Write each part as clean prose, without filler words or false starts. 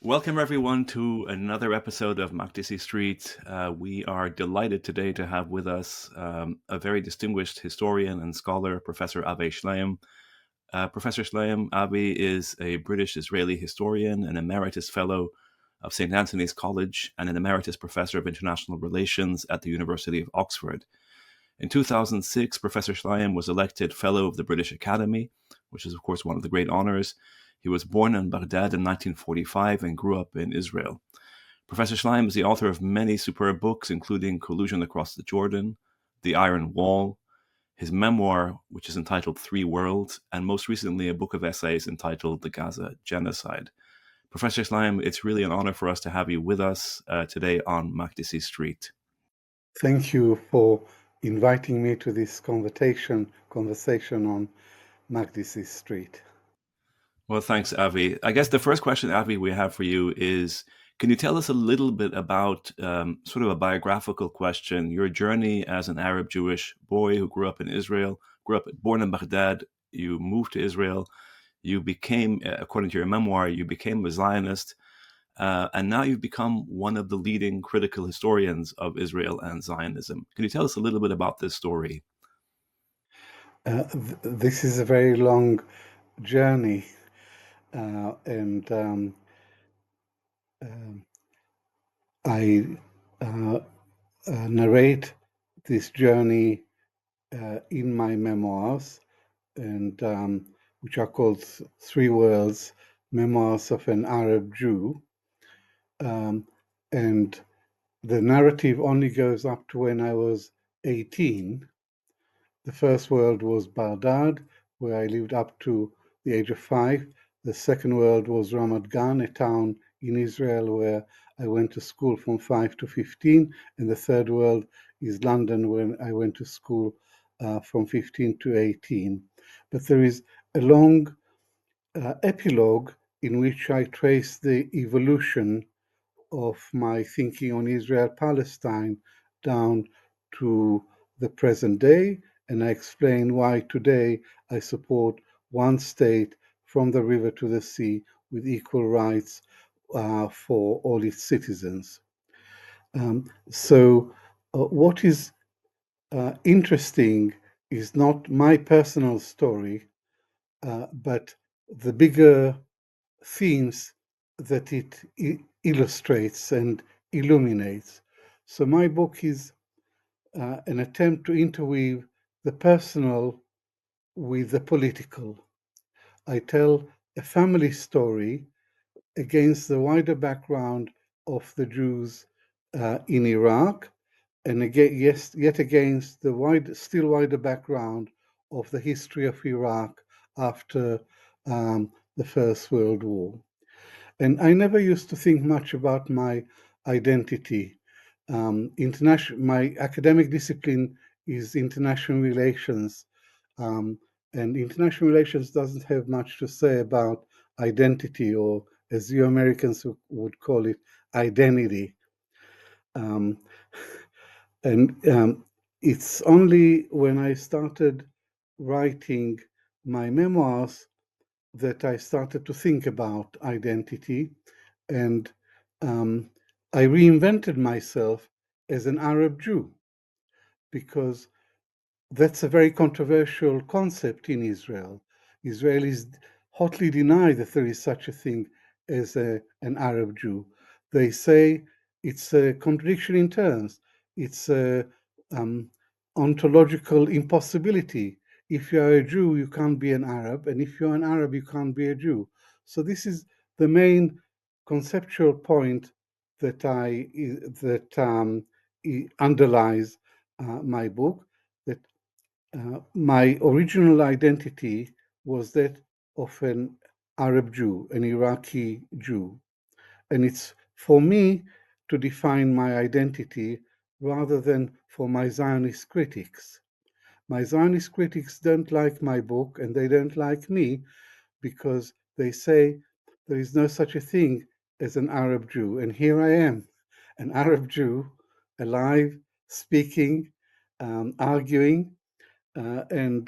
Welcome, everyone, to another episode of MakdisiStreet. We are delighted today to have with us a very distinguished historian and scholar, Professor Avi Shlaim. Professor Shlaim, Avi is a British Israeli historian, an emeritus fellow of St. Anthony's College, and an emeritus professor of international relations at the University of Oxford. In 2006, Professor Shlaim was elected Fellow of the British Academy, which is, of course, one of the great honors. He was born in Baghdad in 1945 and grew up in Israel. Professor Shlaim is the author of many superb books, including Collusion Across the Jordan, The Iron Wall, his memoir, which is entitled Three Worlds, and most recently a book of essays entitled The Gaza Genocide. Professor Shlaim, it's really an honor for us to have you with us today on MakdisiStreet. Thank you for inviting me to this conversation on MakdisiStreet. Well, thanks, Avi. I guess the first question, Avi, we have for you is, can you tell us a little bit about sort of a biographical question, your journey as an Arab Jewish boy who grew up in Israel, born in Baghdad, you moved to Israel, you became, according to your memoir, you became a Zionist, and now you've become one of the leading critical historians of Israel and Zionism. Can you tell us a little bit about this story? This is a very long journey, and I narrate this journey in my memoirs, and which are called Three Worlds: Memoirs of an Arab Jew. And the narrative only goes up to when I was 18. The first world was Baghdad, where I lived up to the age of 5. The second world was Ramat Gan, a town in Israel where I went to school from 5 to 15. And the third world is London, where I went to school from 15 to 18. But there is a long epilogue in which I trace the evolution of my thinking on Israel-Palestine down to the present day, and I explain why today I support one state from the river to the sea with equal rights for all its citizens. What is interesting is not my personal story, but the bigger themes that it illustrates and illuminates. So my book is an attempt to interweave the personal with the political. I tell a family story against the wider background of the Jews in Iraq, and again, yet against the still wider background of the history of Iraq after the First World War. And I never used to think much about my identity. My academic discipline is international relations, and international relations doesn't have much to say about identity, or as you Americans would call it, identity. Um, and it's only when I started writing my memoirs that I started to think about identity, and I reinvented myself as an Arab Jew, because that's a very controversial concept in Israel. Israelis hotly deny that there is such a thing as an Arab Jew. They say it's a contradiction in terms. It's a ontological impossibility. If you are a Jew, you can't be an Arab, and if you're an Arab, you can't be a Jew. So this is the main conceptual point that underlies my book. That my original identity was that of an Arab Jew, an Iraqi Jew. And it's for me to define my identity rather than for my Zionist critics. My Zionist critics don't like my book, and they don't like me because they say there is no such a thing as an Arab Jew. And here I am, an Arab Jew, alive, speaking, arguing, and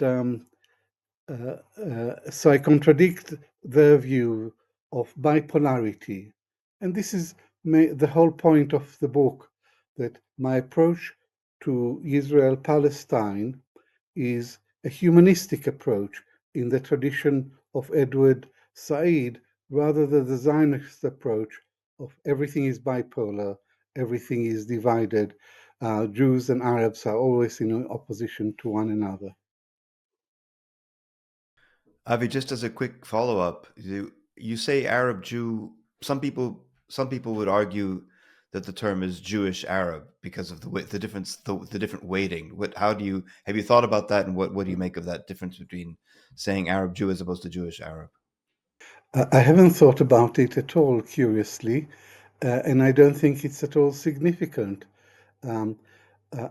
so I contradict their view of bipolarity. And this is the whole point of the book, that my approach to Israel-Palestine is a humanistic approach in the tradition of Edward Said, rather than the Zionist approach of everything is bipolar, everything is divided, Jews and Arabs are always in opposition to one another. Avi, just as a quick follow-up, you say Arab Jew. Some people would argue that the term is Jewish Arab because of the difference, the different weighting. Have you thought about that, and what do you make of that difference between saying Arab Jew as opposed to Jewish Arab? I haven't thought about it at all, curiously, and I don't think it's at all significant. Um,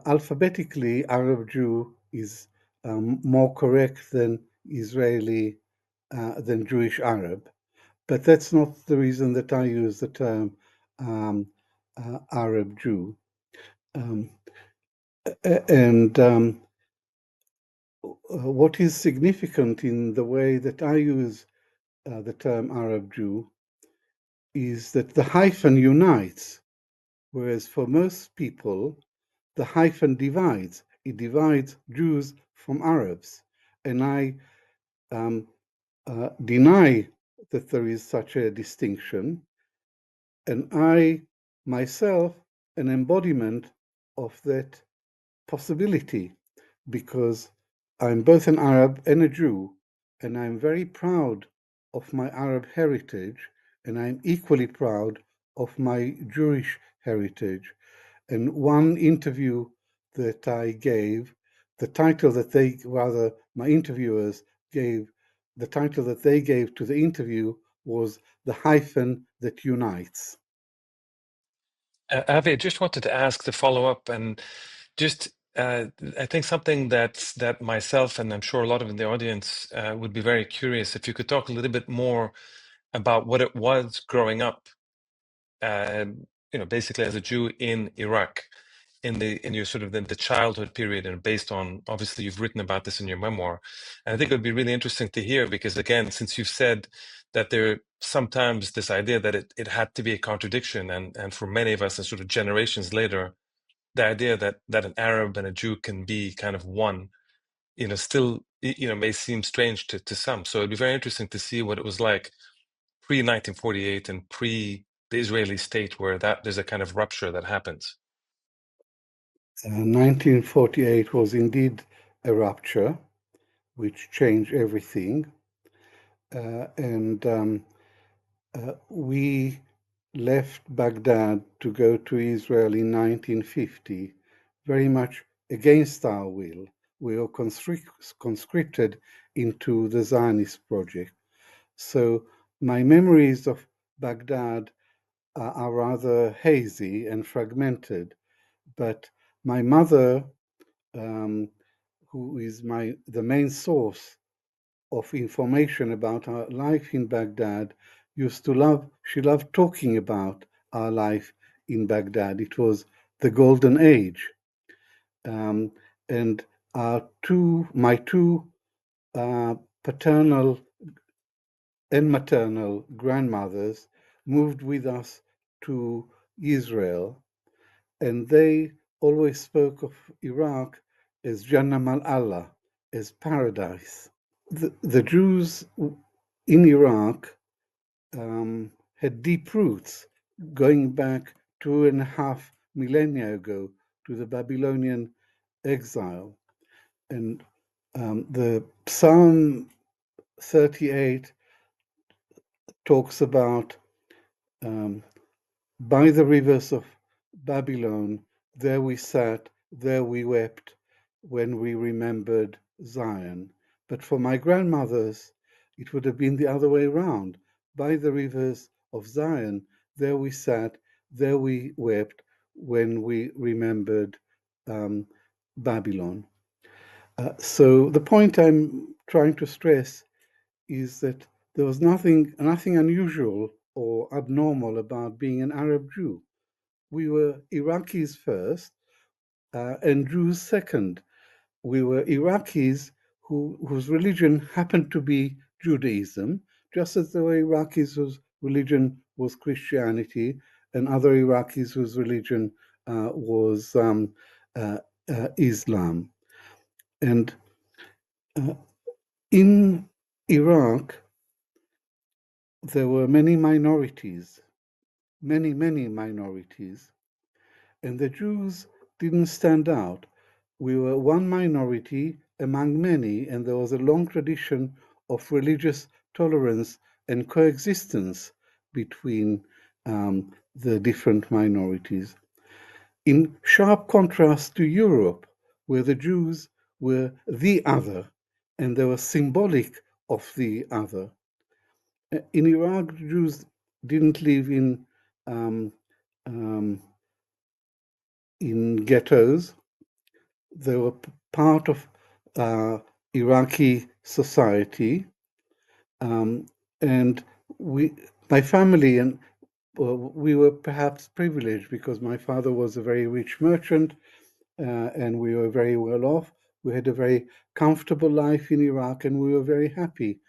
Alphabetically, Arab Jew is more correct than Israeli, than Jewish Arab, but that's not the reason that I use the term Arab Jew. Um, and what is significant in the way that I use the term Arab Jew is that the hyphen unites, whereas for most people, the hyphen divides. It divides Jews from Arabs. And I deny that there is such a distinction. And I, myself, an embodiment of that possibility, because I'm both an Arab and a Jew, and I'm very proud of my Arab heritage, and I'm equally proud of my Jewish heritage. And one interview that I gave, the title that they, rather, my interviewers gave, the title that they gave to the interview was The Hyphen That Unites. Avi, I just wanted to ask the follow up, and just I think something that myself and I'm sure a lot of the audience would be very curious if you could talk a little bit more about what it was growing up, basically as a Jew in Iraq, in your sort of the childhood period, and based on, obviously you've written about this in your memoir, and I think it would be really interesting to hear, because again, since you've said that there sometimes this idea that it had to be a contradiction, and for many of us and sort of generations later, the idea that an Arab and a Jew can be kind of one, still may seem strange to some. So it'd be very interesting to see what it was like pre 1948 and pre the Israeli state, where there's a kind of rupture that happens. 1948 was indeed a rupture which changed everything. And we left Baghdad to go to Israel in 1950, very much against our will. We were conscripted into the Zionist project. So my memories of Baghdad are rather hazy and fragmented. But my mother, who is the main source of information about our life in Baghdad, she loved talking about our life in Baghdad. It was the golden age. And my two paternal and maternal grandmothers moved with us to Israel, and they always spoke of Iraq as Jannah al-Allah, as paradise. The Jews in Iraq had deep roots going back 2.5 millennia ago to the Babylonian exile. And the Psalm 38 talks about by the rivers of Babylon, there we sat, there we wept, when we remembered Zion. But for my grandmothers, it would have been the other way around. By the rivers of Zion, there we sat, there we wept, when we remembered Babylon. So the point I'm trying to stress is that there was nothing unusual or abnormal about being an Arab Jew. We were Iraqis first, and Jews second. We were Iraqis whose religion happened to be Judaism, just as there were Iraqis whose religion was Christianity, and other Iraqis whose religion was Islam. And in Iraq, there were many minorities, many minorities, and the Jews didn't stand out. We were one minority among many, and there was a long tradition of religious tolerance and coexistence between the different minorities. In sharp contrast to Europe, where the Jews were the other, and they were symbolic of the other. In Iraq, Jews didn't live um, in ghettos. They were part of Iraqi society, and my family and we were perhaps privileged because my father was a very rich merchant, and we were very well off. We had a very comfortable life in Iraq, and we were very happy.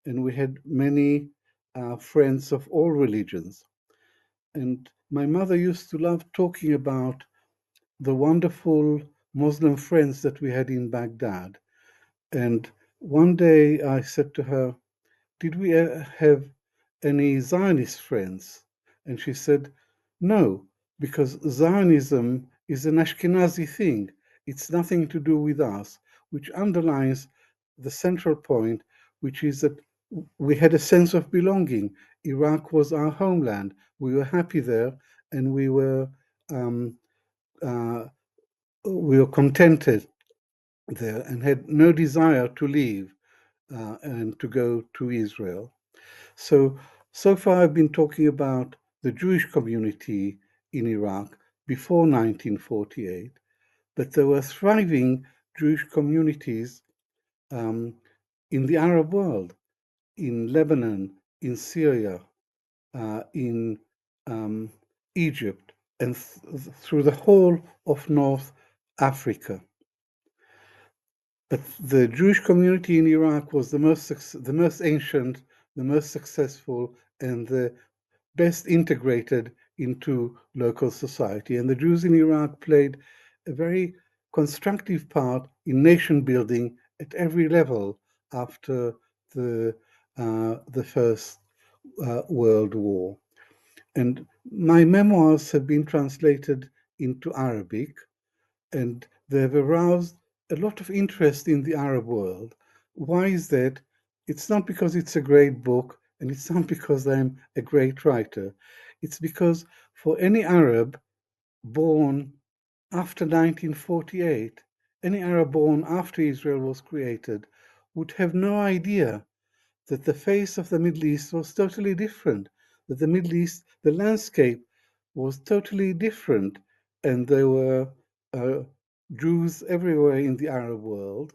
And we had many friends of all religions. And my mother used to love talking about the wonderful Muslim friends that we had in Baghdad. And one day I said to her, "Did we have any Zionist friends?" And she said, "No, because Zionism is an Ashkenazi thing. It's nothing to do with us," which underlines the central point, which is that we had a sense of belonging. Iraq was our homeland. We were happy there, and we were contented there and had no desire to leave and to go to Israel. So far I've been talking about the Jewish community in Iraq before 1948, but there were thriving Jewish communities in the Arab world, in Lebanon, in Syria, in Egypt, and through the whole of North Africa. But the Jewish community in Iraq was the most ancient, the most successful, and the best integrated into local society. And the Jews in Iraq played a very constructive part in nation building at every level after the First World War. And my memoirs have been translated into Arabic, and they've aroused a lot of interest in the Arab world. Why is that? It's not because it's a great book, and it's not because I'm a great writer. It's because for any Arab born after 1948, any Arab born after Israel was created, would have no idea that the face of the Middle East was totally different, that the Middle East, the landscape was totally different, and there were Jews everywhere in the Arab world.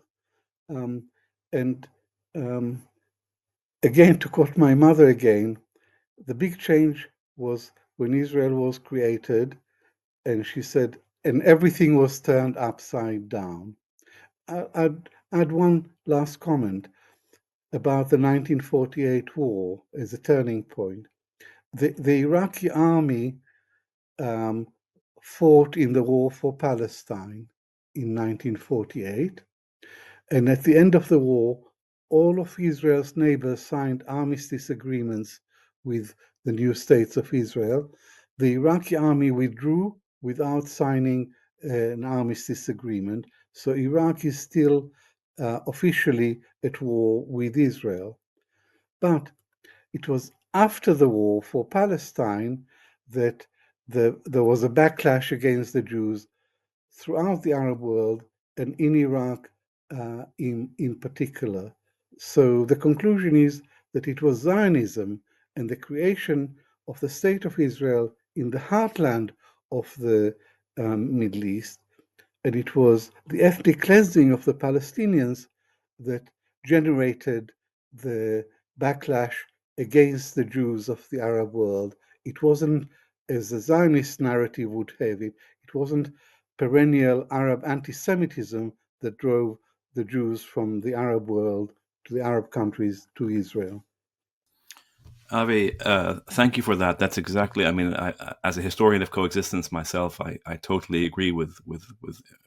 And again, to quote my mother again, the big change was when Israel was created, and she said, and everything was turned upside down. I'd add one last comment about the 1948 war as a turning point. The Iraqi army fought in the war for Palestine in 1948, and at the end of the war, all of Israel's neighbors signed armistice agreements with the new states of Israel. The Iraqi army withdrew without signing an armistice agreement, so Iraq is still officially at war with Israel. But it was after the war for Palestine that there was a backlash against the Jews throughout the Arab world and in Iraq in particular. So the conclusion is that it was Zionism and the creation of the State of Israel in the heartland of the Middle East, and it was the ethnic cleansing of the Palestinians that generated the backlash against the Jews of the Arab world. It wasn't, as the Zionist narrative would have it, it wasn't perennial Arab anti-Semitism that drove the Jews from the Arab world to the Arab countries to Israel. Avi, thank you for that. That's exactly. I mean, as a historian of coexistence myself, I totally agree with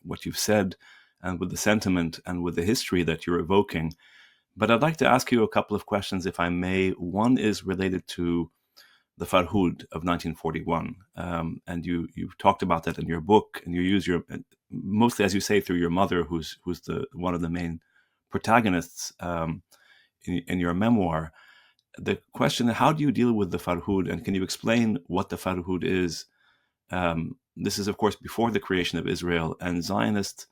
what you've said, and with the sentiment and with the history that you're evoking. But I'd like to ask you a couple of questions, if I may. One is related to the Farhud of 1941, and you've talked about that in your book, and you use your, mostly as you say, through your mother, who's the one of the main protagonists in your memoir. The question: how do you deal with the Farhud, and can you explain what the Farhud is? This is, of course, before the creation of Israel, and Zionist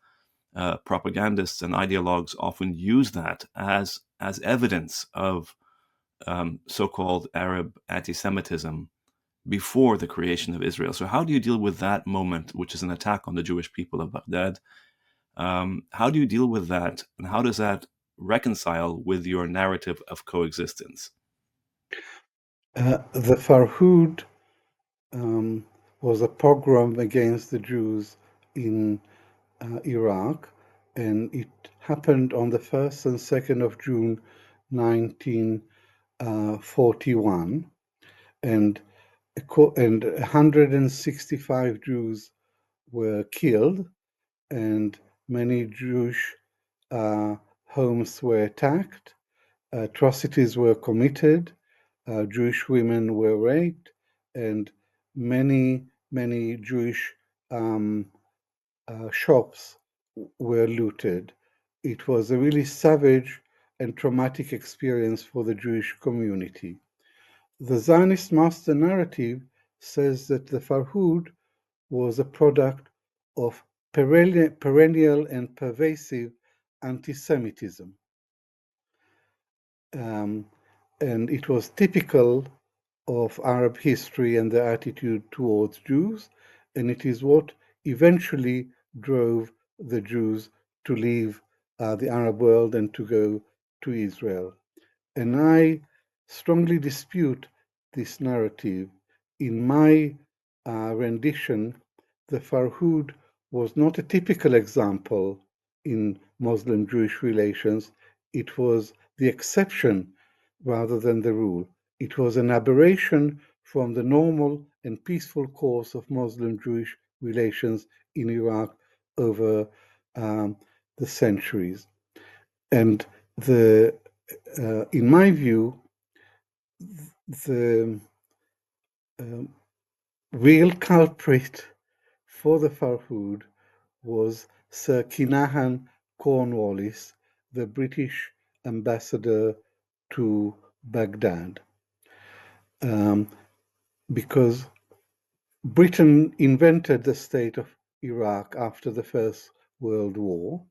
propagandists and ideologues often use that as evidence of so-called Arab anti-Semitism before the creation of Israel. So how do you deal with that moment, which is an attack on the Jewish people of Baghdad? How do you deal with that, and how does that reconcile with your narrative of coexistence? The Farhud was a pogrom against the Jews in Iraq, and it happened on the 1st and 2nd of June 1941, and 165 Jews were killed, and many Jewish homes were attacked, atrocities were committed, Jewish women were raped, and many Jewish shops were looted. It was a really savage and traumatic experience for the Jewish community. The Zionist master narrative says that the Farhud was a product of perennial and pervasive anti-Semitism. And it was typical of Arab history and their attitude towards Jews, and it is what eventually drove the Jews to leave the Arab world and to go to Israel. And I strongly dispute this narrative. In my rendition, the Farhud was not a typical example in Muslim-Jewish relations. It was the exception rather than the rule. It was an aberration from the normal and peaceful course of Muslim-Jewish relations in Iraq over the centuries. And in my view, the real culprit for the Farhud was Sir Kinahan Cornwallis, the British ambassador to Baghdad, because Britain invented the state of Iraq after the First World War,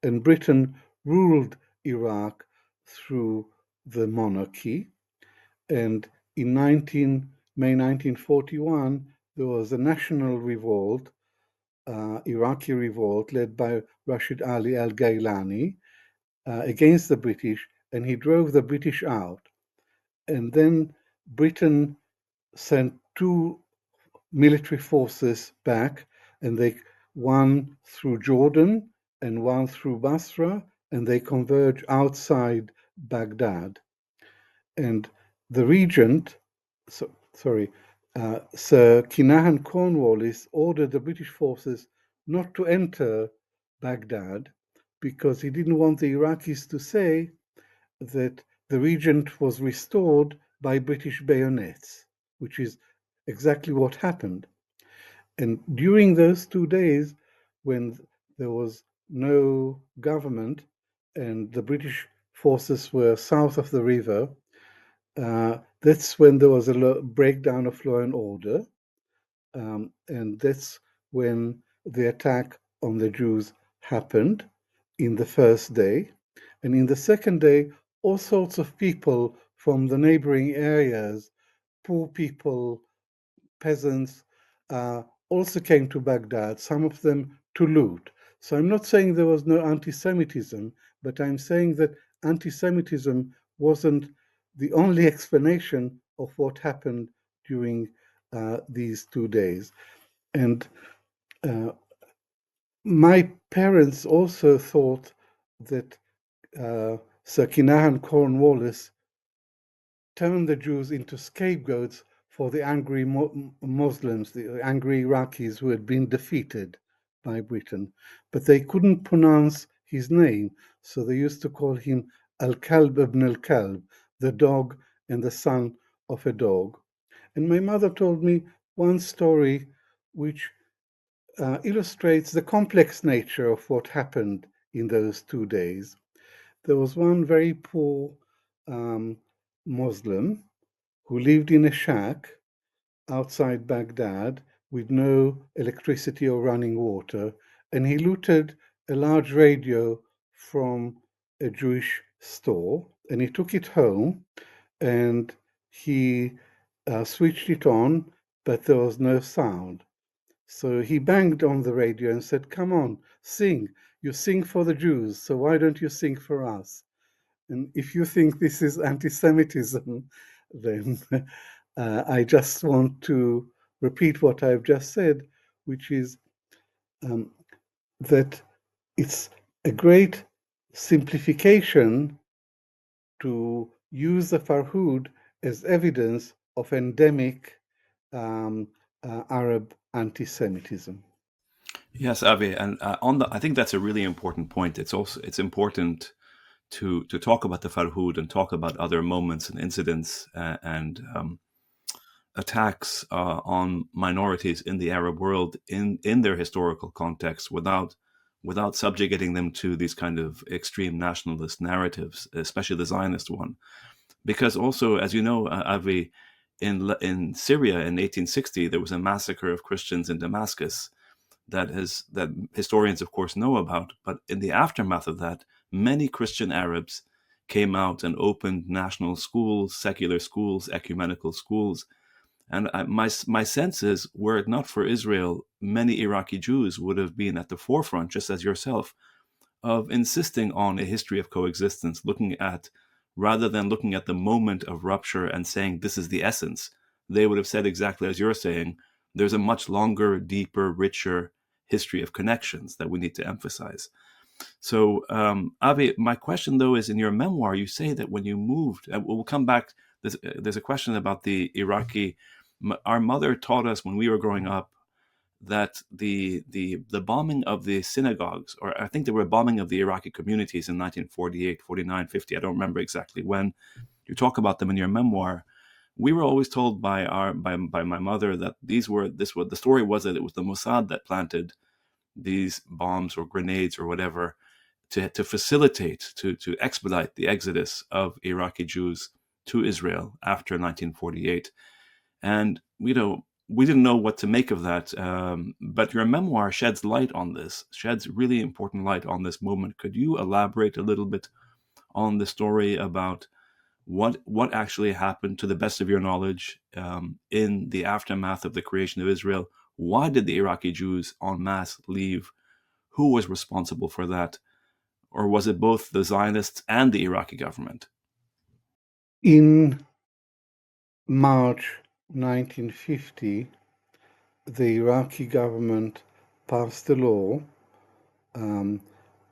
and Britain ruled Iraq through the monarchy. And in May 1941, there was a national revolt, Iraqi revolt, led by Rashid Ali al-Gailani against the British, and he drove the British out. And then Britain sent two military forces back, and one through Jordan and one through Basra, and they converge outside Baghdad. And the regent, Sir Kinahan Cornwallis ordered the British forces not to enter Baghdad because he didn't want the Iraqis to say that the regent was restored by British bayonets, which is exactly what happened. And during those 2 days, when there was no government and the British forces were south of the river, that's when there was a breakdown of law and order, and that's when the attack on the Jews happened in the first day. And in the second day, all sorts of people from the neighboring areas, poor people, peasants, also came to Baghdad, some of them to loot. So I'm not saying there was no anti-Semitism, but I'm saying that anti-Semitism wasn't the only explanation of what happened during these 2 days. And my parents also thought that Sir Kinahan Cornwallis turned the Jews into scapegoats for the angry Muslims, the angry Iraqis who had been defeated by Britain. But they couldn't pronounce his name, so they used to call him Al-Kalb ibn al-Kalb, the dog and the son of a dog. And my mother told me one story which illustrates the complex nature of what happened in those 2 days. There was one very poor Muslim who lived in a shack outside Baghdad with no electricity or running water, and he looted a large radio from a Jewish store, and he took it home, and he switched it on, but there was no sound. So he banged on the radio and said, "Come on, sing. You sing for the Jews, so why don't you sing for us?" And if you think this is anti-Semitism, then I just want to repeat what I've just said, which is that it's a great simplification to use the Farhud as evidence of endemic Arab anti-Semitism. Yes, Avi, and I think that's a really important point. It's important to talk about the Farhud and talk about other moments and incidents and attacks on minorities in the Arab world in their historical context without subjugating them to these kind of extreme nationalist narratives, especially the Zionist one. Because also, as you know, Avi, in Syria in 1860, there was a massacre of Christians in Damascus that historians, of course, know about. But in the aftermath of that, many Christian Arabs came out and opened national schools, secular schools, ecumenical schools. And my sense is, were it not for Israel, many Iraqi Jews would have been at the forefront, just as yourself, of insisting on a history of coexistence, rather than looking at the moment of rupture and saying this is the essence. They would have said exactly as you're saying, there's a much longer, deeper, richer history of connections that we need to emphasize. So, Avi, my question though is, in your memoir, you say that when you moved, we'll come back. There's a question about the Iraqi. Our mother taught us when we were growing up that the bombing of the synagogues, or I think there were a bombing of the Iraqi communities in 1948, 49, 50. I don't remember exactly when. You talk about them in your memoir. We were always told by my mother that the story was that it was the Mossad that planted these bombs or grenades or whatever to facilitate, to expedite the exodus of Iraqi Jews to Israel after 1948. And, we didn't know what to make of that. But your memoir sheds really important light on this moment. Could you elaborate a little bit on the story about what actually happened, to the best of your knowledge, in the aftermath of the creation of Israel? Why did the Iraqi Jews en masse leave? Who was responsible for that? Or was it both the Zionists and the Iraqi government? In March 1950, the Iraqi government passed a law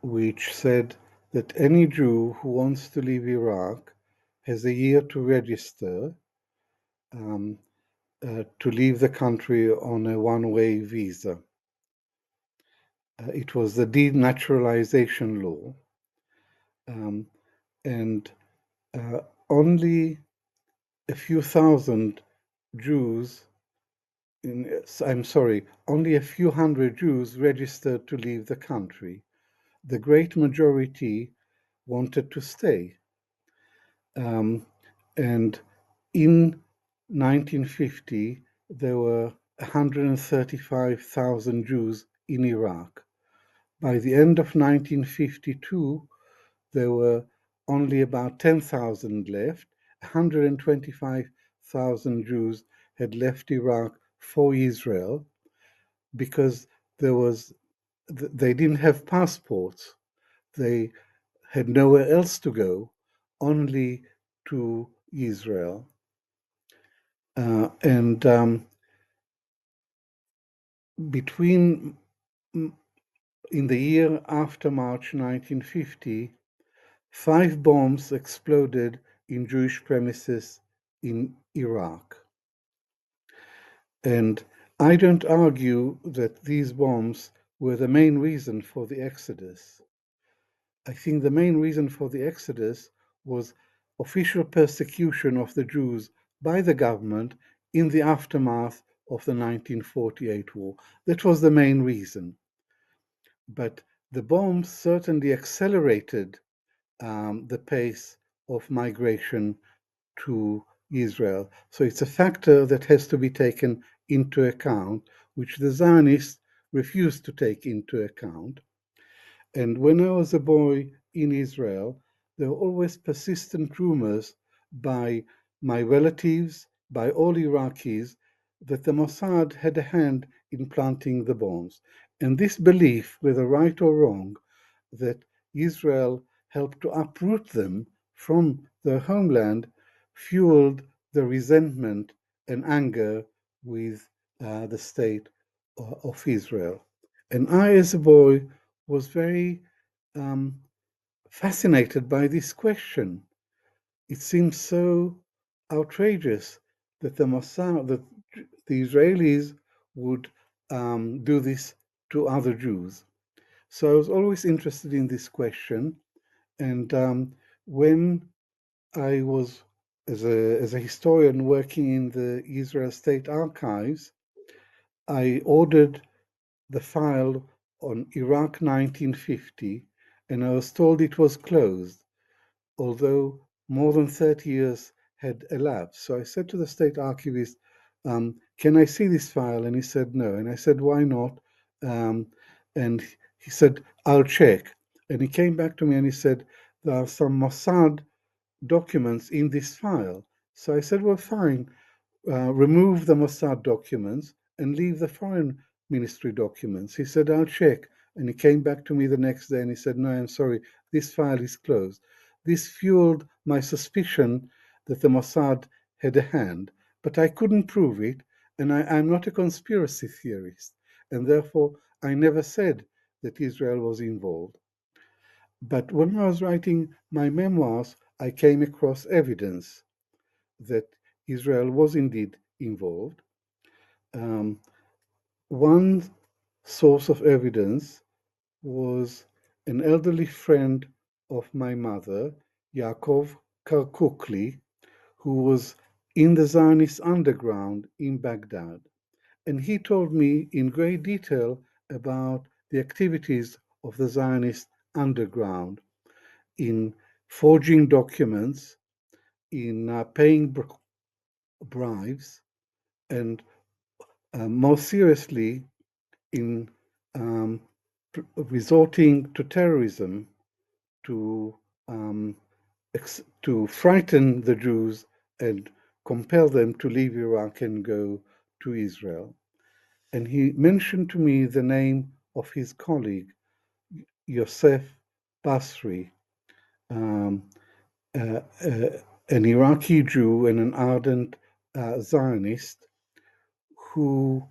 which said that any Jew who wants to leave Iraq has a year to register to leave the country on a one-way visa. It was the denaturalization law, and only a few thousand Jews, only a few hundred Jews registered to leave the country. The great majority wanted to stay. And in 1950, there were 135,000 Jews in Iraq. By the end of 1952, there were only about 10,000 left. 125,000 Jews had left Iraq for Israel because they didn't have passports. They had nowhere else to go, only to Israel. And in the year after March 1950, 5 bombs exploded in Jewish premises in Iraq. And I don't argue that these bombs were the main reason for the exodus. I think the main reason for the exodus was official persecution of the Jews by the government in the aftermath of the 1948 war. That was the main reason. But the bombs certainly accelerated the pace of migration to Israel. So it's a factor that has to be taken into account, which the Zionists refused to take into account. And when I was a boy in Israel, there were always persistent rumors by my relatives, by all Iraqis, that the Mossad had a hand in planting the bombs. And this belief, whether right or wrong, that Israel helped to uproot them from their homeland, fueled the resentment and anger with the state of Israel. And I, as a boy, was very fascinated by this question. It seems so outrageous that the Mossad, that the Israelis would do this to other Jews. So I was always interested in this question, and when I was, as a historian working in the Israel State Archives, I ordered the file on Iraq 1950, and I was told it was closed, although more than 30 years had elapsed. So I said to the state archivist, can I see this file? And he said no. And I said, why not? And he said, I'll check. And he came back to me and he said, there are some Mossad documents in this file. So I said, well, fine, remove the Mossad documents and leave the foreign ministry documents. He said, I'll check. And he came back to me the next day and he said, no, I'm sorry, this file is closed. This fueled my suspicion that the Mossad had a hand, but I couldn't prove it, and I'm not a conspiracy theorist, and therefore I never said that Israel was involved. But when I was writing my memoirs, I came across evidence that Israel was indeed involved. One source of evidence was an elderly friend of my mother, Yaakov Karkukli, who was in the Zionist underground in Baghdad. And he told me in great detail about the activities of the Zionist underground in forging documents, in paying bribes, and more seriously, in resorting to terrorism to frighten the Jews and compel them to leave Iraq and go to Israel. And he mentioned to me the name of his colleague, Yosef Basri, an Iraqi Jew and an ardent Zionist, who,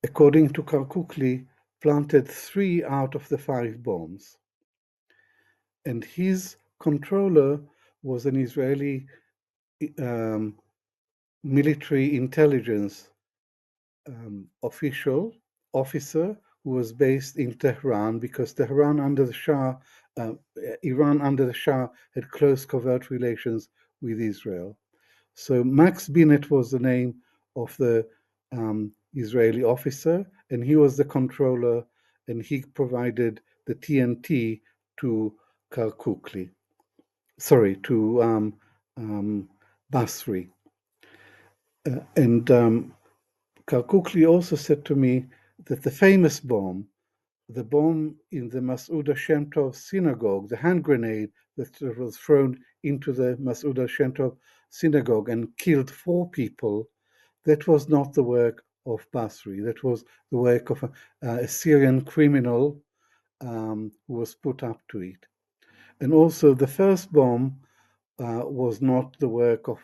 according to Karkukli, planted 3 out of the 5 bombs. And his controller was an Israeli military intelligence officer who was based in Tehran, because Tehran under the Shah, Iran under the Shah had close covert relations with Israel. So Max Binet was the name of the Israeli officer, and he was the controller, and he provided the TNT to Karkukli. Sorry, to Basri. And Karkukli also said to me that the famous bomb, the bomb in the Mas'uda Shem Tov synagogue, the hand grenade that was thrown into the Mas'uda Shem Tov synagogue and killed 4 people, that was not the work of Basri. That was the work of a Syrian criminal who was put up to it. And also the first bomb was not the work of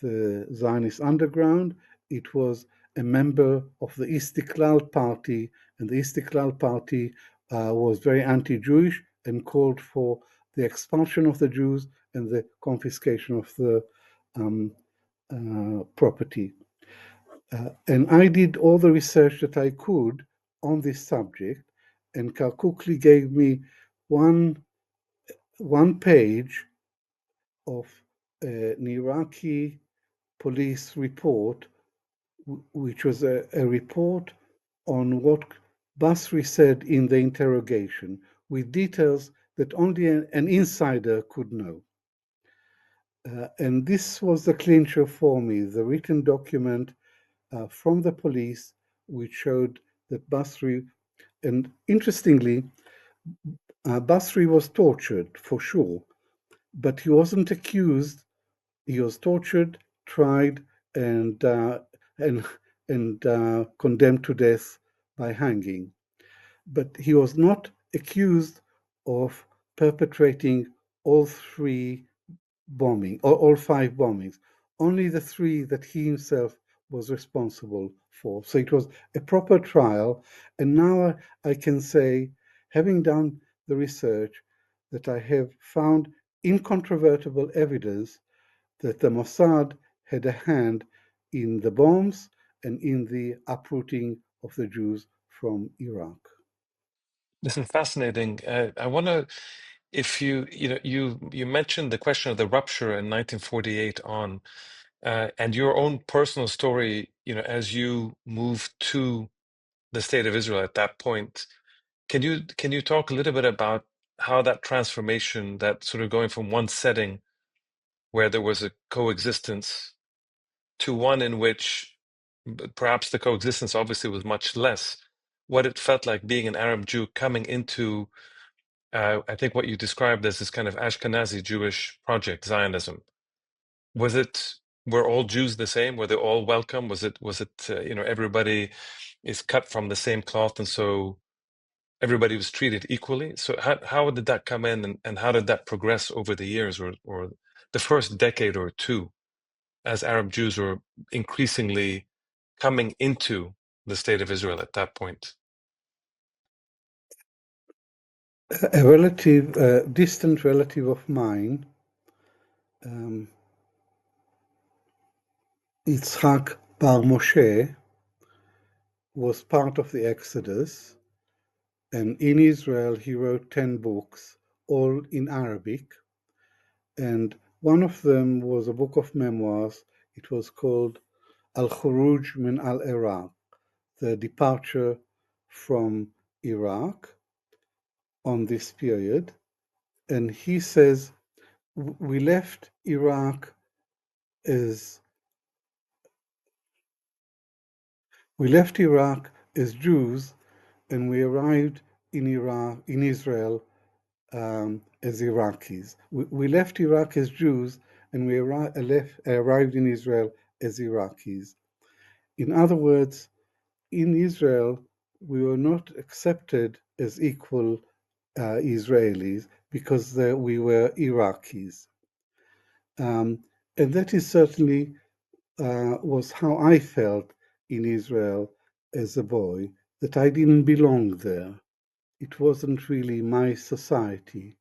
the Zionist underground. It was a member of the Istiklal Party, and the Istiklal Party was very anti-Jewish and called for the expulsion of the Jews and the confiscation of the property. And I did all the research that I could on this subject, and Karkukli gave me one page of an Iraqi police report, which was a report on what Basri said in the interrogation, with details that only an insider could know. And this was the clincher for me, the written document from the police, which showed that Basri, and interestingly, Basri was tortured for sure, but he wasn't accused. He was tortured, tried, and condemned to death by hanging. But he was not accused of perpetrating all all five bombings. Only the three that he himself was responsible for. So it was a proper trial. And now I can say, having done the research, that I have found incontrovertible evidence that the Mossad had a hand in the bombs and in the uprooting of the Jews from Iraq. This is fascinating. I want to, if you mentioned the question of the rupture in 1948 on, and your own personal story, as you moved to the state of Israel at that point. Can you talk a little bit about how that transformation, that sort of going from one setting where there was a coexistence to one in which perhaps the coexistence obviously was much less, what it felt like being an Arab Jew coming into, I think what you described as this kind of Ashkenazi Jewish project, Zionism. Were all Jews the same? Were they all welcome? Was it everybody is cut from the same cloth, and so everybody was treated equally? So how did that come in, and how did that progress over the years, or the first decade or two, as Arab Jews were increasingly coming into the state of Israel at that point? A distant relative of mine, Yitzhak Bar Moshe, was part of the Exodus, and in Israel he wrote 10 books, all in Arabic, and one of them was a book of memoirs. It was called Al-Khuruj min al-Iraq, the departure from Iraq on this period. And he says, we left Iraq as Jews, and we arrived in Israel as Iraqis. We left Iraq as Jews, and we arrived in Israel as Iraqis. In other words, in Israel, we were not accepted as equal Israelis because we were Iraqis. And that is certainly was how I felt in Israel as a boy, that I didn't belong there. It wasn't really my society.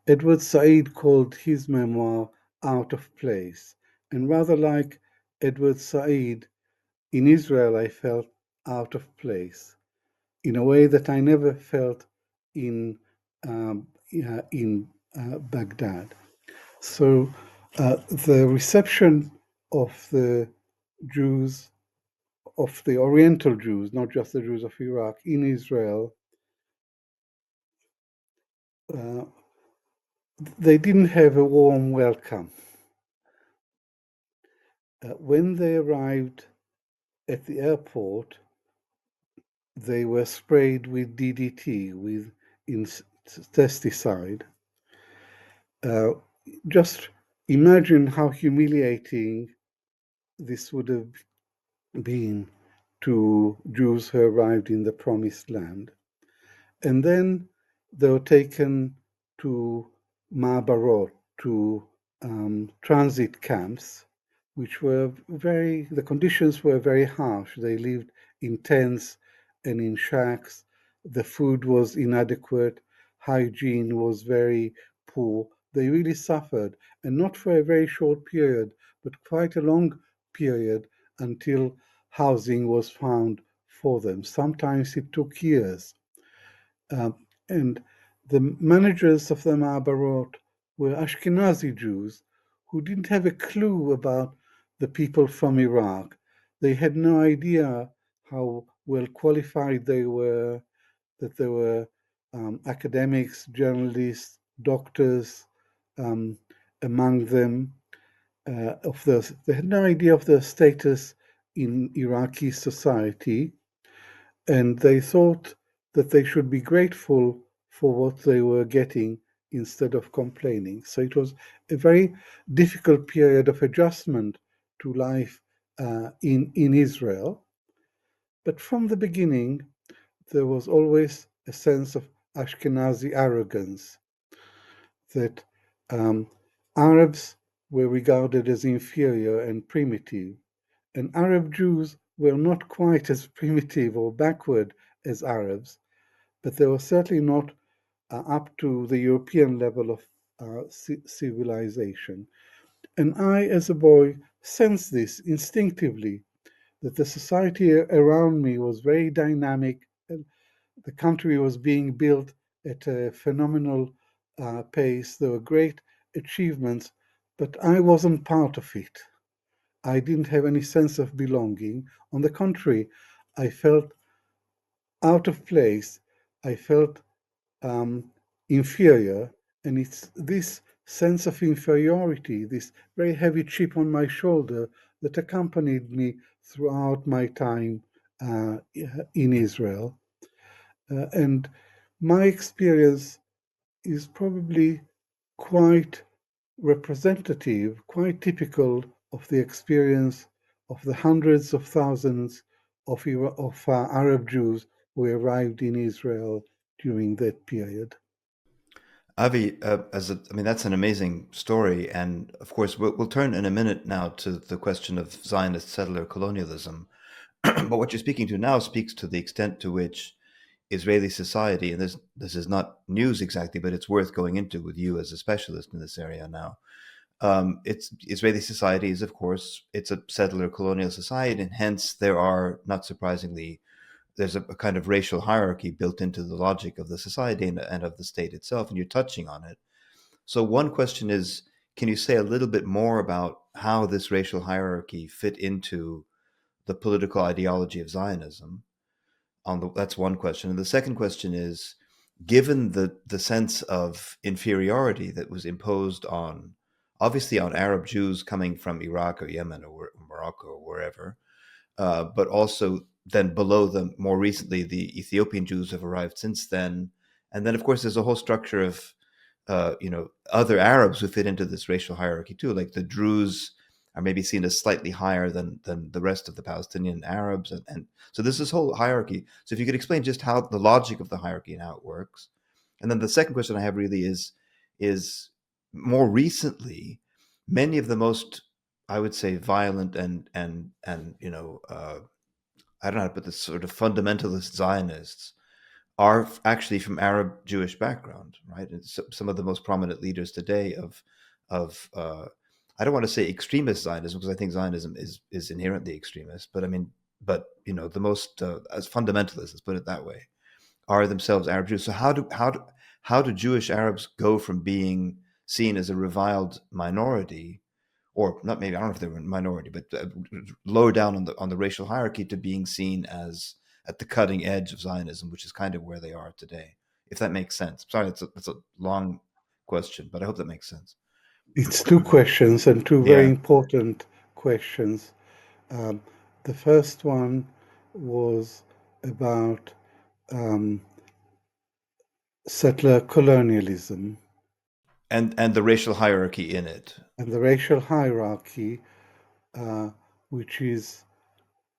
Edward Said called his memoir Out of Place, and rather like Edward Said, in Israel I felt out of place in a way that I never felt in Baghdad. So the reception of the Jews, of the Oriental Jews, not just the Jews of Iraq, in Israel, they didn't have a warm welcome. When they arrived at the airport, they were sprayed with DDT, with insecticide. Just imagine how humiliating this would have been to Jews who arrived in the Promised Land. And then they were taken to Ma'abarot, to transit camps, which were the conditions were very harsh. They lived in tents and in shacks. The food was inadequate. Hygiene was very poor. They really suffered, and not for a very short period, but quite a long period until housing was found for them. Sometimes it took years. And the managers of the Ma'abarot were Ashkenazi Jews who didn't have a clue about the people from Iraq. They had no idea how well qualified they were, that there were academics, journalists, doctors among them. They had no idea of their status in Iraqi society, and they thought that they should be grateful for what they were getting instead of complaining. So it was a very difficult period of adjustment to life in Israel. But from the beginning, there was always a sense of Ashkenazi arrogance that Arabs were regarded as inferior and primitive, and Arab Jews were not quite as primitive or backward as Arabs, but they were certainly not up to the European level of civilization. And I, as a boy, sensed this instinctively, that the society around me was very dynamic. The country was being built at a phenomenal pace. There were great achievements, but I wasn't part of it. I didn't have any sense of belonging. On the contrary, I felt out of place. I felt inferior. And it's this sense of inferiority, this very heavy chip on my shoulder, that accompanied me throughout my time in Israel. And my experience is probably quite representative, quite typical of the experience of the hundreds of thousands of Arab Jews who arrived in Israel during that period. Avi, that's an amazing story, and of course we'll turn in a minute now to the question of Zionist settler colonialism. But what you're speaking to now speaks to the extent to which Israeli society, and this is not news exactly, but it's worth going into with you as a specialist in this area now. It's Israeli society is, of course, it's a settler colonial society, and hence there are, not surprisingly, there's a kind of racial hierarchy built into the logic of the society and of the state itself, and you're touching on it. So one question is, can you say a little bit more about how this racial hierarchy fit into the political ideology of Zionism? That's one question. And the second question is, given the sense of inferiority that was imposed on, obviously on Arab Jews coming from Iraq or Yemen or Morocco or wherever, but also then below them, more recently, the Ethiopian Jews have arrived since then. And then, of course, there's a whole structure of, other Arabs who fit into this racial hierarchy too. Like the Druze are maybe seen as slightly higher than the rest of the Palestinian Arabs. And so there's this whole hierarchy. So if you could explain just how the logic of the hierarchy and how it works. And then the second question I have really is more recently, many of the most, I would say, violent and I don't know how to put this, sort of fundamentalist Zionists are actually from Arab Jewish background, right? And so, some of the most prominent leaders today of I don't want to say extremist Zionism, because I think Zionism is inherently extremist, but I mean, but the most as fundamentalists, let's put it that way, are themselves Arab Jews. So how do Jewish Arabs go from being seen as a reviled minority, or not, maybe I don't know if they're a minority, but lower down on the racial hierarchy, to being seen as at the cutting edge of Zionism, which is kind of where they are today? If that makes sense. Sorry, it's a long question, but I hope that makes sense. It's two questions, and two very Yeah. important questions. The first one was about settler colonialism And the racial hierarchy in it. and the racial hierarchy, which is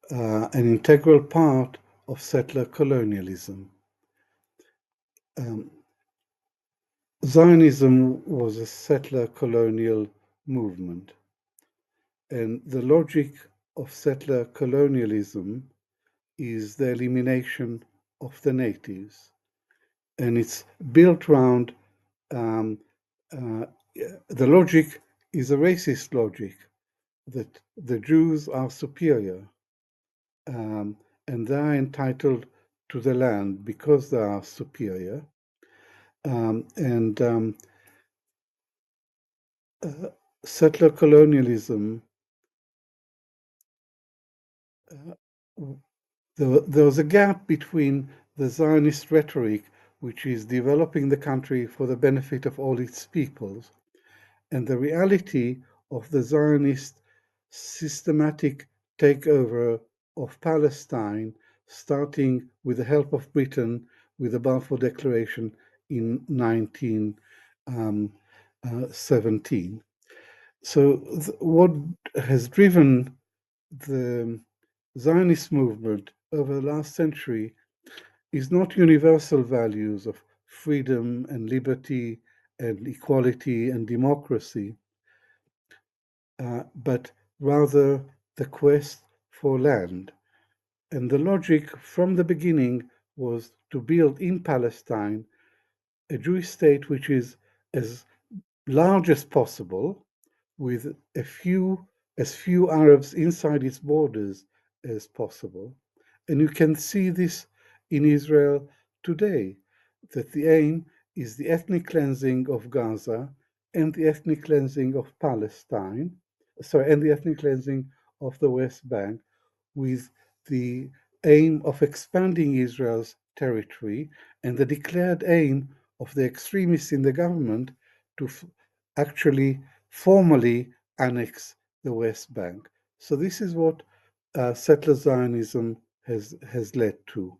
an integral part of settler colonialism. Zionism was a settler colonial movement, and the logic of settler colonialism is the elimination of the natives, and it's built around the logic is a racist logic. that the Jews are superior, and they are entitled to the land because they are superior. Settler colonialism, there was a gap between the Zionist rhetoric, which is developing the country for the benefit of all its peoples, and the reality of the Zionist systematic takeover of Palestine, starting with the help of Britain with the Balfour Declaration in 1917. So what has driven the Zionist movement over the last century is not universal values of freedom and liberty and equality and democracy, but rather the quest for land. And the logic from the beginning was to build in Palestine a Jewish state which is as large as possible, with as few Arabs inside its borders as possible. And you can see this in Israel today, that the aim is the ethnic cleansing of Gaza and the ethnic cleansing of Palestine, and the ethnic cleansing of the West Bank, with the aim of expanding Israel's territory and the declared aim of the extremists in the government to actually formally annex the West Bank. So this is what settler Zionism has led to.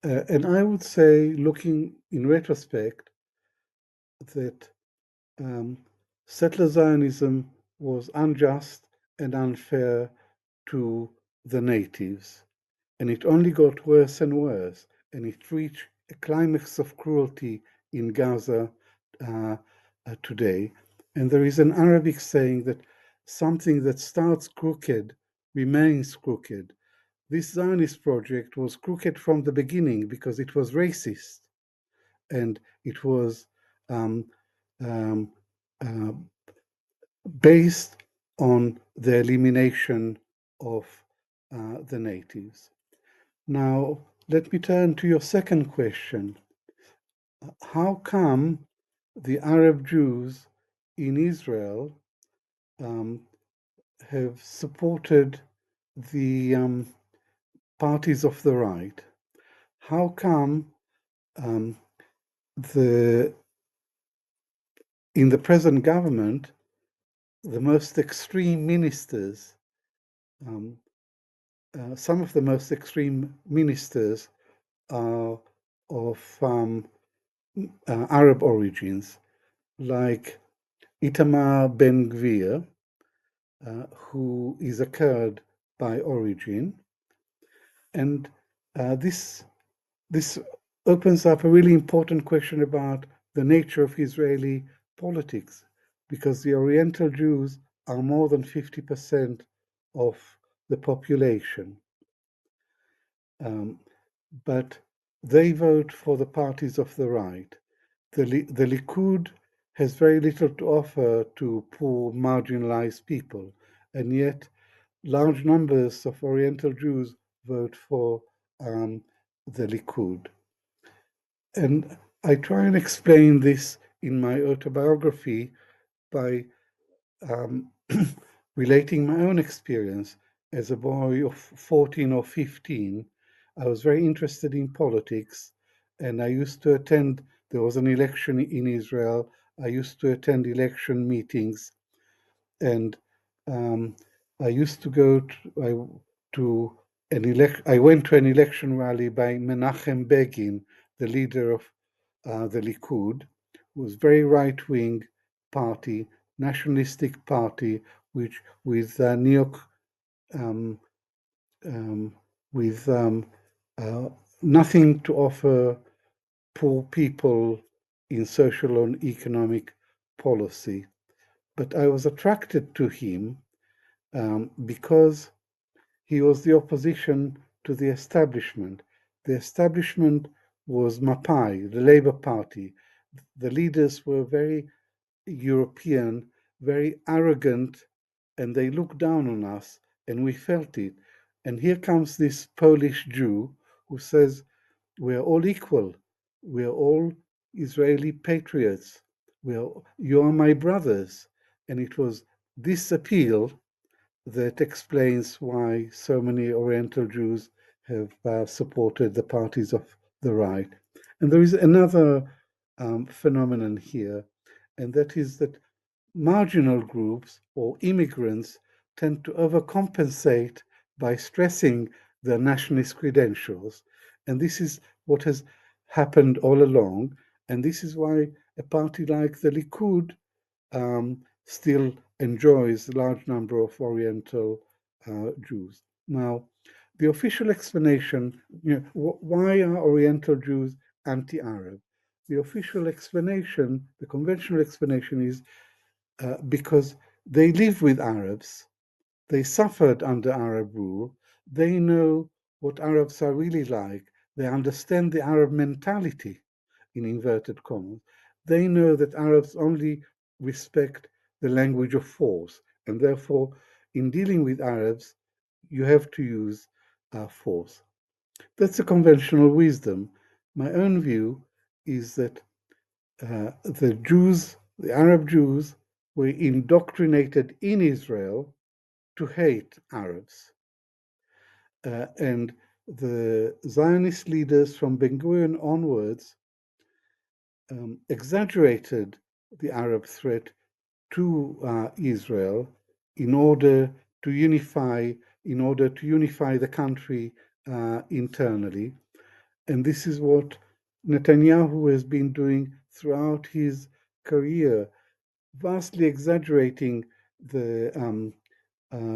And I would say, looking in retrospect, that settler Zionism was unjust and unfair to the natives, and it only got worse and worse, and it reached a climax of cruelty in Gaza today. And there is an Arabic saying that something that starts crooked remains crooked. This Zionist project was crooked from the beginning because it was racist, and it was um, um, uh, based on the elimination of the natives. Now, let me turn to your second question. How come the Arab Jews in Israel have supported the parties of the right? How come in the present government, the most extreme ministers, some of the most extreme ministers are of Arab origins, like Itamar Ben-Gvir, who is a Kurd by origin. And this opens up a really important question about the nature of Israeli politics, because the Oriental Jews are more than 50% of the population. But they vote for the parties of the right. The Likud has very little to offer to poor, marginalized people, and yet large numbers of Oriental Jews vote for the Likud. And I try and explain this in my autobiography by relating my own experience. As a boy of 14 or 15, I was very interested in politics, and I used to attend, there was an election in Israel, I used to attend election meetings, and I used to go I went to an election rally by Menachem Begin, the leader of the Likud, who was very right-wing party, nationalistic party, which with nothing to offer poor people in social and economic policy. But I was attracted to him because he was the opposition to the establishment. The establishment was Mapai, the Labour Party. The leaders were very European, very arrogant and they looked down on us, and we felt it. And here comes this Polish Jew who says, we're all equal. We're all Israeli patriots. You are my brothers. And it was this appeal that explains why so many Oriental Jews have supported the parties of the right. And there is another phenomenon here, and that is that marginal groups or immigrants tend to overcompensate by stressing their nationalist credentials. And this is what has happened all along. And this is why a party like the Likud still enjoys a large number of Oriental Jews. Now, the official explanation, why are Oriental Jews anti-Arab? The official explanation, the conventional explanation is because they live with Arabs, they suffered under Arab rule, they know what Arabs are really like, they understand the Arab mentality, in inverted commas. They know that Arabs only respect the language of force, and therefore, in dealing with Arabs, you have to use force. That's a conventional wisdom. My own view is that the Jews, the Arab Jews, were indoctrinated in Israel to hate Arabs. And the Zionist leaders from Ben Gurion onwards exaggerated the Arab threat to Israel in order to unify the country internally. And this is what Netanyahu has been doing throughout his career, vastly exaggerating the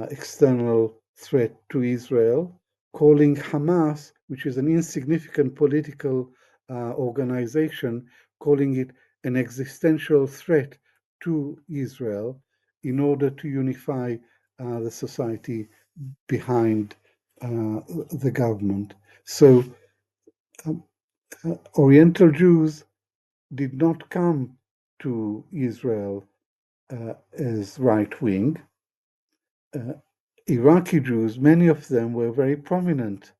external threat to Israel, calling Hamas, which is an insignificant political organization, calling it an existential threat to Israel in order to unify the society behind the government. So Oriental Jews did not come to Israel as right-wing. Iraqi Jews, many of them were very prominent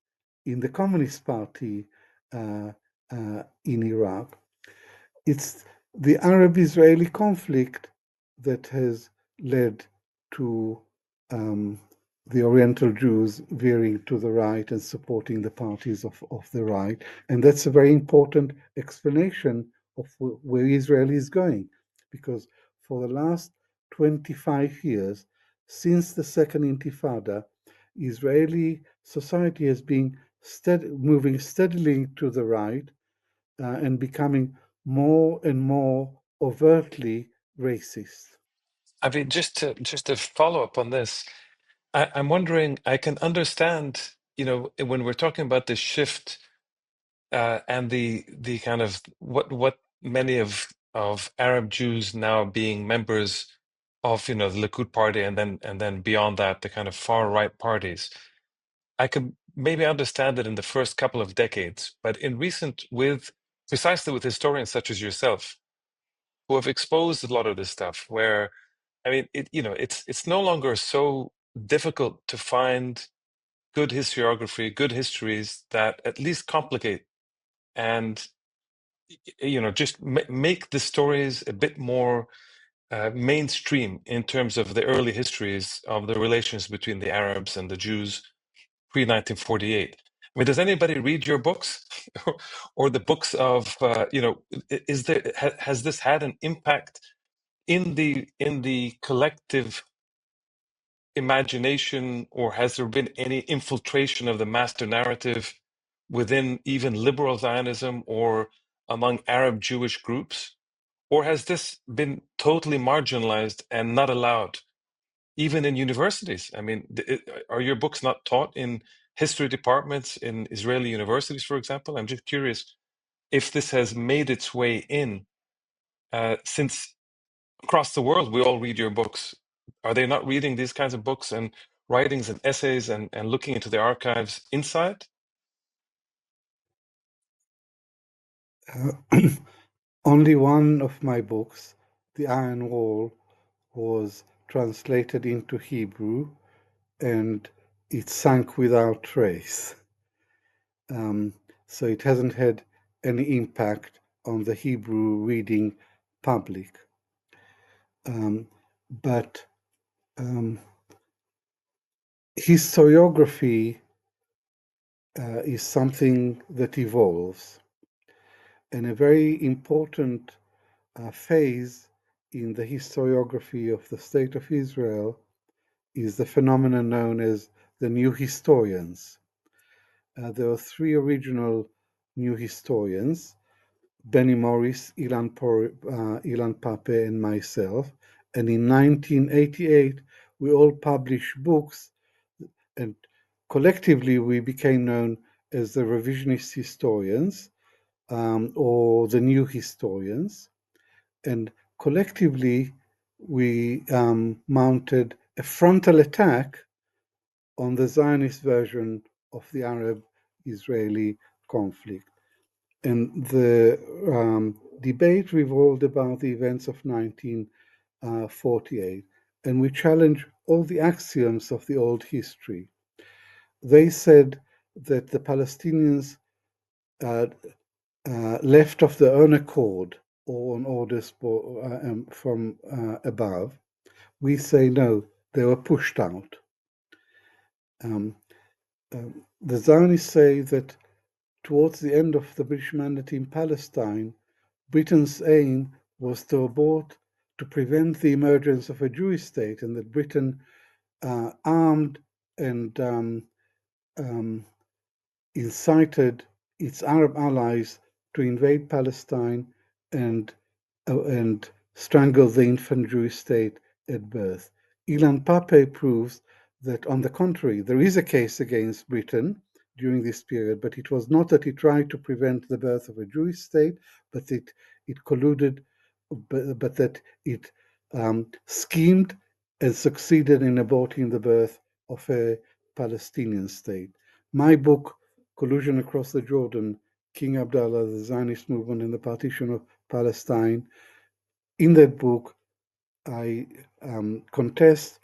in the Communist Party in Iraq. It's the Arab-Israeli conflict that has led to the Oriental Jews veering to the right and supporting the parties of the right. And that's a very important explanation of where Israel is going, because for the last 25 years, since the Second Intifada, Israeli society has been moving steadily to the right and becoming more and more overtly racist. I mean, just to follow up on this, I'm wondering, I can understand, when we're talking about this shift and the kind of what many of Arab Jews now being members of, the Likud party, and then beyond that, the kind of far right parties. I could maybe understand it in the first couple of decades, but in recent, precisely with historians such as yourself, who have exposed a lot of this stuff, where I mean, it's no longer so difficult to find good historiography, good histories that at least complicate and just make the stories a bit more mainstream in terms of the early histories of the relations between the Arabs and the Jews pre-1948. I mean, does anybody read your books or the books of has this had an impact in the collective imagination, or has there been any infiltration of the master narrative within even liberal Zionism or among Arab Jewish groups? Or has this been totally marginalized and not allowed, even in universities? I mean, are your books not taught in history departments in Israeli universities, for example? I'm just curious if this has made its way in, since across the world we all read your books. Are they not reading these kinds of books and writings and essays and looking into the archives inside? Only one of my books, The Iron Wall, was translated into Hebrew, and it sank without trace. So it hasn't had any impact on the Hebrew reading public. But historiography is something that evolves. And a very important phase in the historiography of the State of Israel is the phenomenon known as the new historians. There are three original new historians, Benny Morris, Ilan Pape, and myself. And in 1988, we all published books, and collectively we became known as the revisionist historians, or the new historians. And collectively, we mounted a frontal attack on the Zionist version of the Arab-Israeli conflict. And the debate revolved about the events of 1948, and we challenged all the axioms of the old history. They said that the Palestinians left of their own accord or on orders from above. We say no, they were pushed out. The Zionists say that towards the end of the British mandate in Palestine, Britain's aim was to prevent the emergence of a Jewish state, and that Britain armed and incited its Arab allies to invade Palestine and strangle the infant Jewish state at birth. Ilan Pape proves that, on the contrary, there is a case against Britain during this period, but it was not that it tried to prevent the birth of a Jewish state, but it colluded, but that it schemed and succeeded in aborting the birth of a Palestinian state. My book, Collusion Across the Jordan, King Abdullah, the Zionist Movement, and the Partition of Palestine. In that book, I contest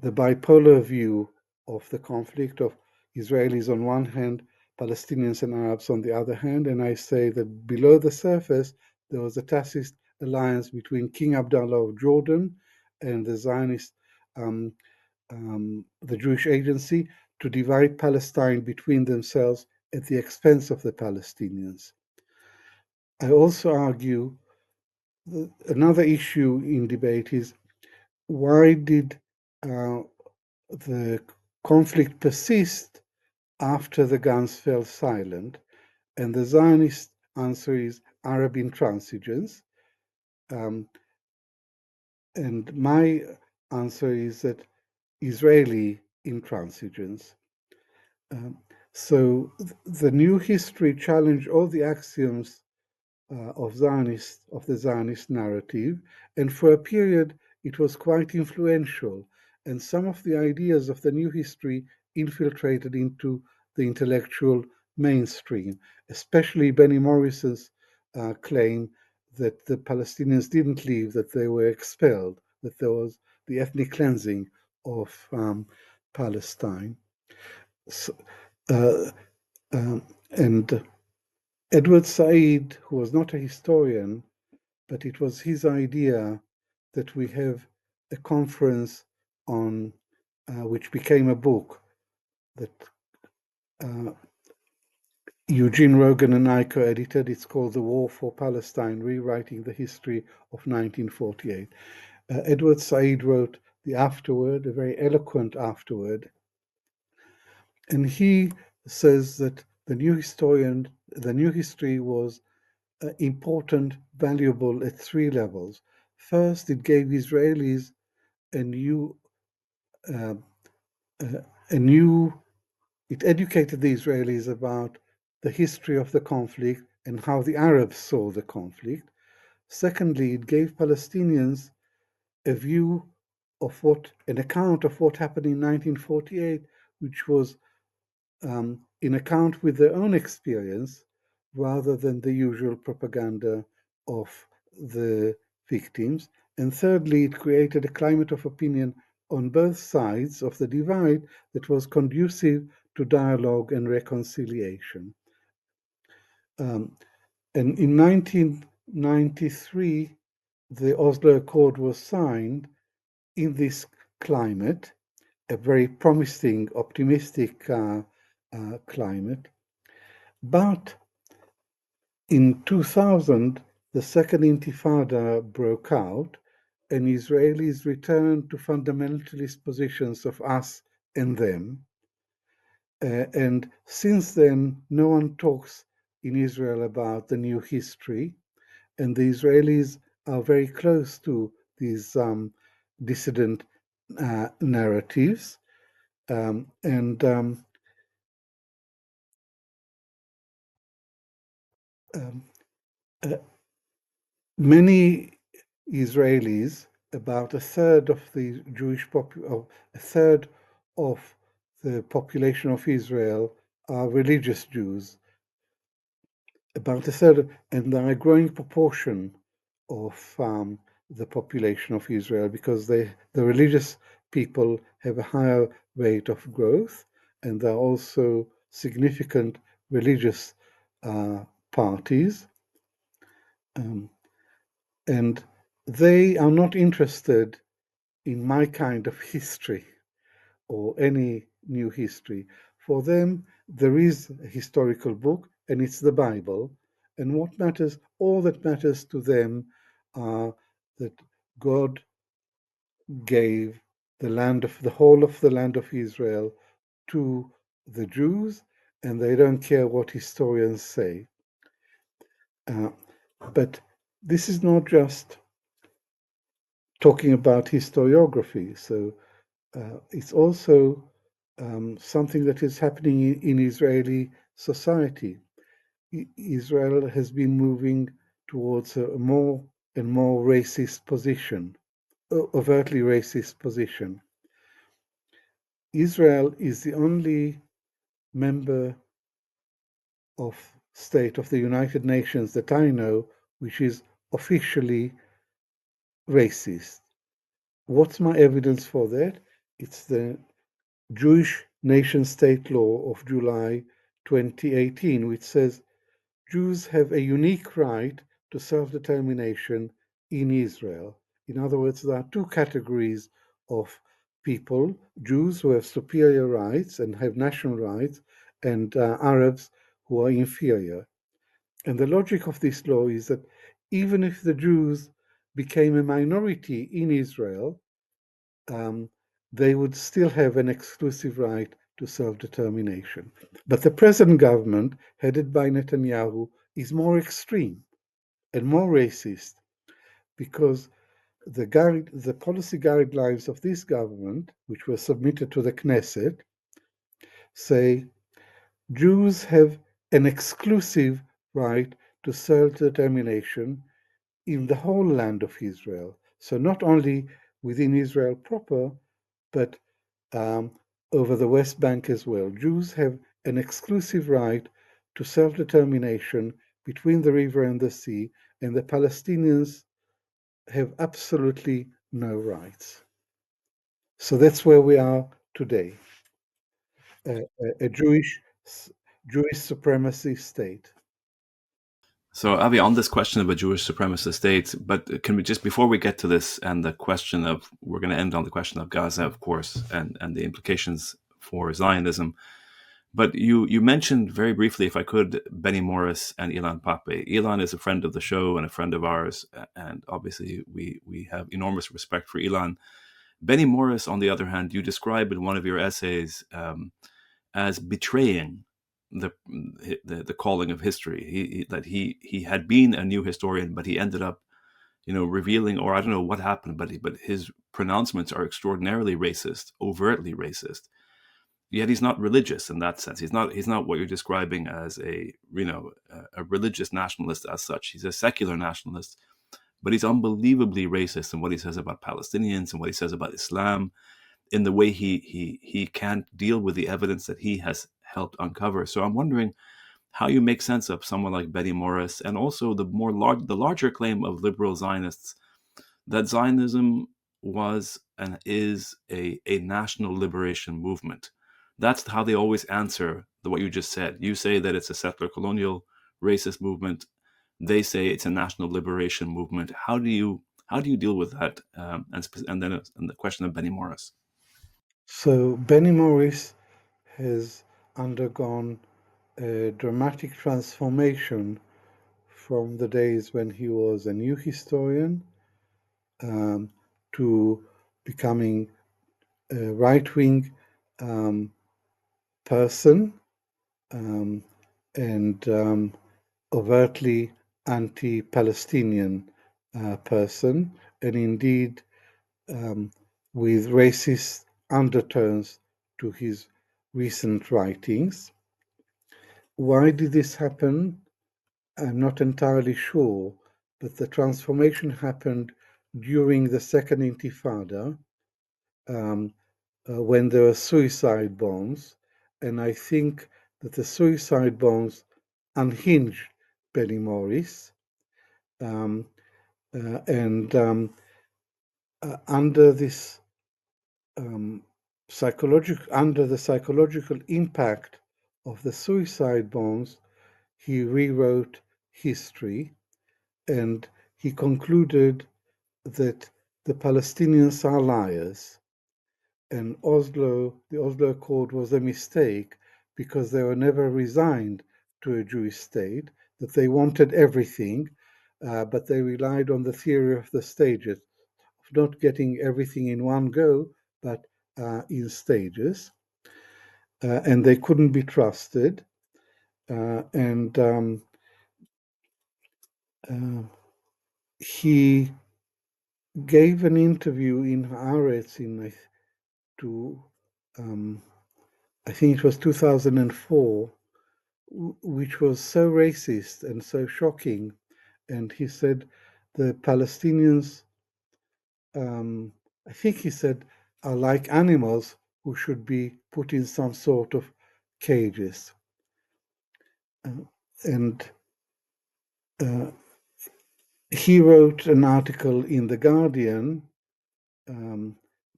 the bipolar view of the conflict of Israelis on one hand, Palestinians and Arabs on the other hand, and I say that below the surface, there was a tacit alliance between King Abdullah of Jordan and the Zionist, the Jewish Agency, to divide Palestine between themselves at the expense of the Palestinians. I also argue another issue in debate is, why did the conflict persist after the guns fell silent? And the Zionist answer is Arab intransigence. And my answer is that Israeli intransigence. So the new history challenged all the axioms of the Zionist narrative, and for a period it was quite influential, and some of the ideas of the new history infiltrated into the intellectual mainstream, especially Benny Morris's claim that the Palestinians didn't leave, that they were expelled, that there was the ethnic cleansing of Palestine. So, and Edward Said, who was not a historian, but it was his idea that we have a conference on, which became a book that Eugene Rogan and I co-edited. It's called The War for Palestine, Rewriting the History of 1948. Edward Said wrote the afterword, a very eloquent afterword, and he says that the new history was important, valuable at three levels. First, it gave Israelis it educated the Israelis about the history of the conflict and how the Arabs saw the conflict. Secondly, it gave Palestinians a view of an account of what happened in 1948, which was in account with their own experience, rather than the usual propaganda of the victims. And thirdly, it created a climate of opinion on both sides of the divide that was conducive to dialogue and reconciliation. And in 1993, the Oslo Accord was signed in this climate, a very promising, optimistic climate. But in 2000, the Second Intifada broke out, and Israelis returned to fundamentalist positions of us and them. And since then, no one talks in Israel about the new history, and the Israelis are very close to these dissident narratives. Many Israelis, about a third of the a third of the population of Israel are religious Jews. About a third, and they're a growing proportion of the population of Israel because the religious people have a higher rate of growth, and there are also significant religious parties. And they are not interested in my kind of history or any new history. For them, there is a historical book, and it's the Bible. And what matters, all that matters to them are that God gave the whole of the land of Israel to the Jews, and they don't care what historians say. But this is not just talking about historiography. So it's also something that is happening in Israeli society. Israel has been moving towards a more and more racist position, overtly racist position. Israel is the only member of state of the United Nations that I know which is officially racist. What's my evidence for that? It's the Jewish nation-state law of July 2018, which says Jews have a unique right to self-determination in Israel. In other words, there are two categories of people, Jews who have superior rights and have national rights, and Arabs who are inferior. And the logic of this law is that even if the Jews became a minority in Israel, they would still have an exclusive right to self-determination. But the present government, headed by Netanyahu, is more extreme and more racist because the policy guidelines of this government, which were submitted to the Knesset, say Jews have an exclusive right to self-determination in the whole land of Israel. So not only within Israel proper, but over the West Bank as well. Jews have an exclusive right to self-determination between the river and the sea, and the Palestinians have absolutely no rights. So that's where we are today, a Jewish supremacy state. So, Avi, on this question of a Jewish supremacist state, but can we just, before we get to this and the question of, we're going to end on the question of Gaza, of course, and the implications for Zionism. But you mentioned very briefly, if I could, Benny Morris and Ilan Pappé. Ilan is a friend of the show and a friend of ours, and obviously we have enormous respect for Ilan. Benny Morris, on the other hand, you describe in one of your essays as betraying the calling of history. That he had been a new historian, but he ended up, revealing, or I don't know what happened, but his pronouncements are extraordinarily racist, overtly racist. Yet he's not religious in that sense. He's not what you're describing as a religious nationalist as such. He's a secular nationalist, but he's unbelievably racist in what he says about Palestinians and what he says about Islam, in the way he can't deal with the evidence that he has helped uncover. So I'm wondering how you make sense of someone like Benny Morris, and also the larger claim of liberal Zionists that Zionism was and is a national liberation movement. That's how they always answer what you just said. You say that it's a settler colonial racist movement. They say it's a national liberation movement. How do you deal with that? And then the question of Benny Morris. So Benny Morris has undergone a dramatic transformation from the days when he was a new historian to becoming a right-wing person and overtly anti-Palestinian person, and indeed with racist undertones to his recent writings. Why did this happen? I'm not entirely sure, but the transformation happened during the Second Intifada, when there were suicide bombs, and I think that the suicide bombs unhinged Benny Morris, and under this under the psychological impact of the suicide bombs, he rewrote history, and he concluded that the Palestinians are liars, and the Oslo Accord was a mistake because they were never resigned to a Jewish state, that they wanted everything, but they relied on the theory of the stages, of not getting everything in one go, but in stages, and they couldn't be trusted. And he gave an interview in Haaretz I think it was 2004, which was so racist and so shocking. And he said the Palestinians, I think he said, are like animals who should be put in some sort of cages. And he wrote an article in The Guardian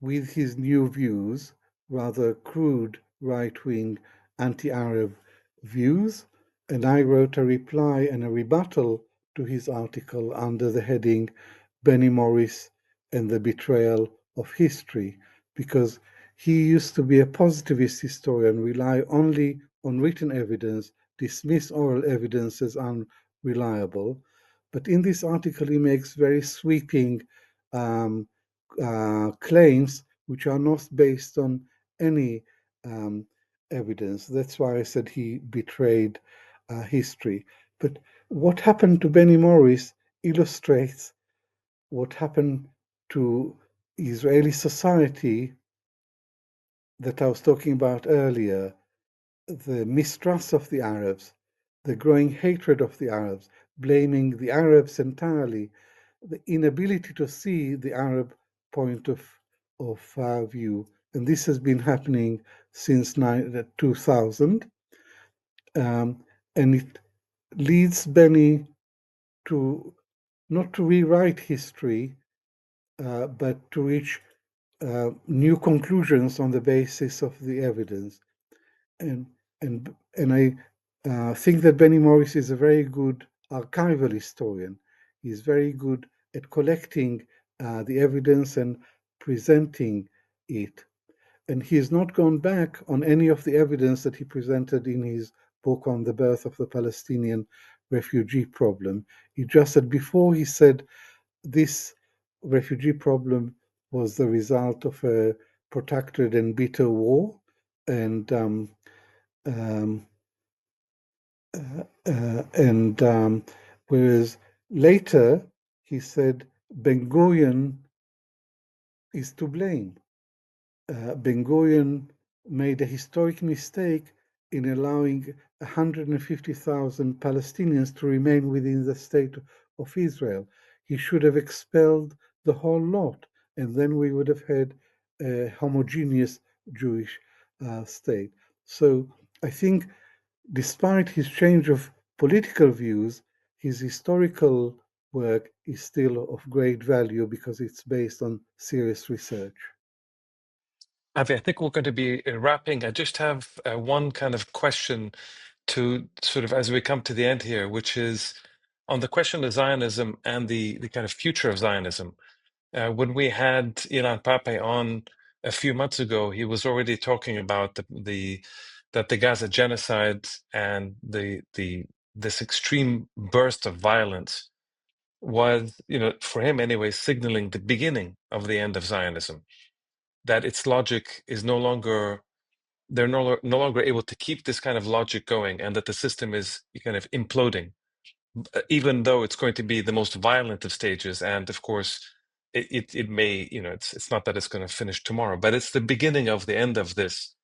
with his new views, rather crude right-wing anti-Arab views, and I wrote a reply and a rebuttal to his article under the heading Benny Morris and the Betrayal of History, because he used to be a positivist historian, rely only on written evidence, dismiss oral evidence as unreliable. But in this article, he makes very sweeping claims which are not based on any evidence. That's why I said he betrayed history. But what happened to Benny Morris illustrates what happened to Israeli society that I was talking about earlier, the mistrust of the Arabs, the growing hatred of the Arabs, blaming the Arabs entirely, the inability to see the Arab point of view. And this has been happening since 2000. And it leads Benny to not to rewrite history, but to reach new conclusions on the basis of the evidence. And I think that Benny Morris is a very good archival historian. He's very good at collecting the evidence and presenting it. And he has not gone back on any of the evidence that he presented in his book on the birth of the Palestinian refugee problem. He just said, before he said this refugee problem was the result of a protracted and bitter war, and whereas later he said Ben Gurion is to blame. Ben Gurion made a historic mistake in allowing 150,000 Palestinians to remain within the state of Israel. He should have expelled the whole lot, and then we would have had a homogeneous Jewish state. So I think despite his change of political views, his historical work is still of great value because it's based on serious research. Avi, I think we're going to be wrapping. I just have one kind of question to sort of as we come to the end here, which is on the question of Zionism and the kind of future of Zionism. When we had Ilan Pape on a few months ago, he was already talking about that the Gaza genocide and this extreme burst of violence was, for him anyway, signaling the beginning of the end of Zionism. That its logic is no longer, they're no longer able to keep this kind of logic going, and that the system is kind of imploding, even though it's going to be the most violent of stages. And of course, it may, it's not that it's going to finish tomorrow, but it's the beginning of the end of this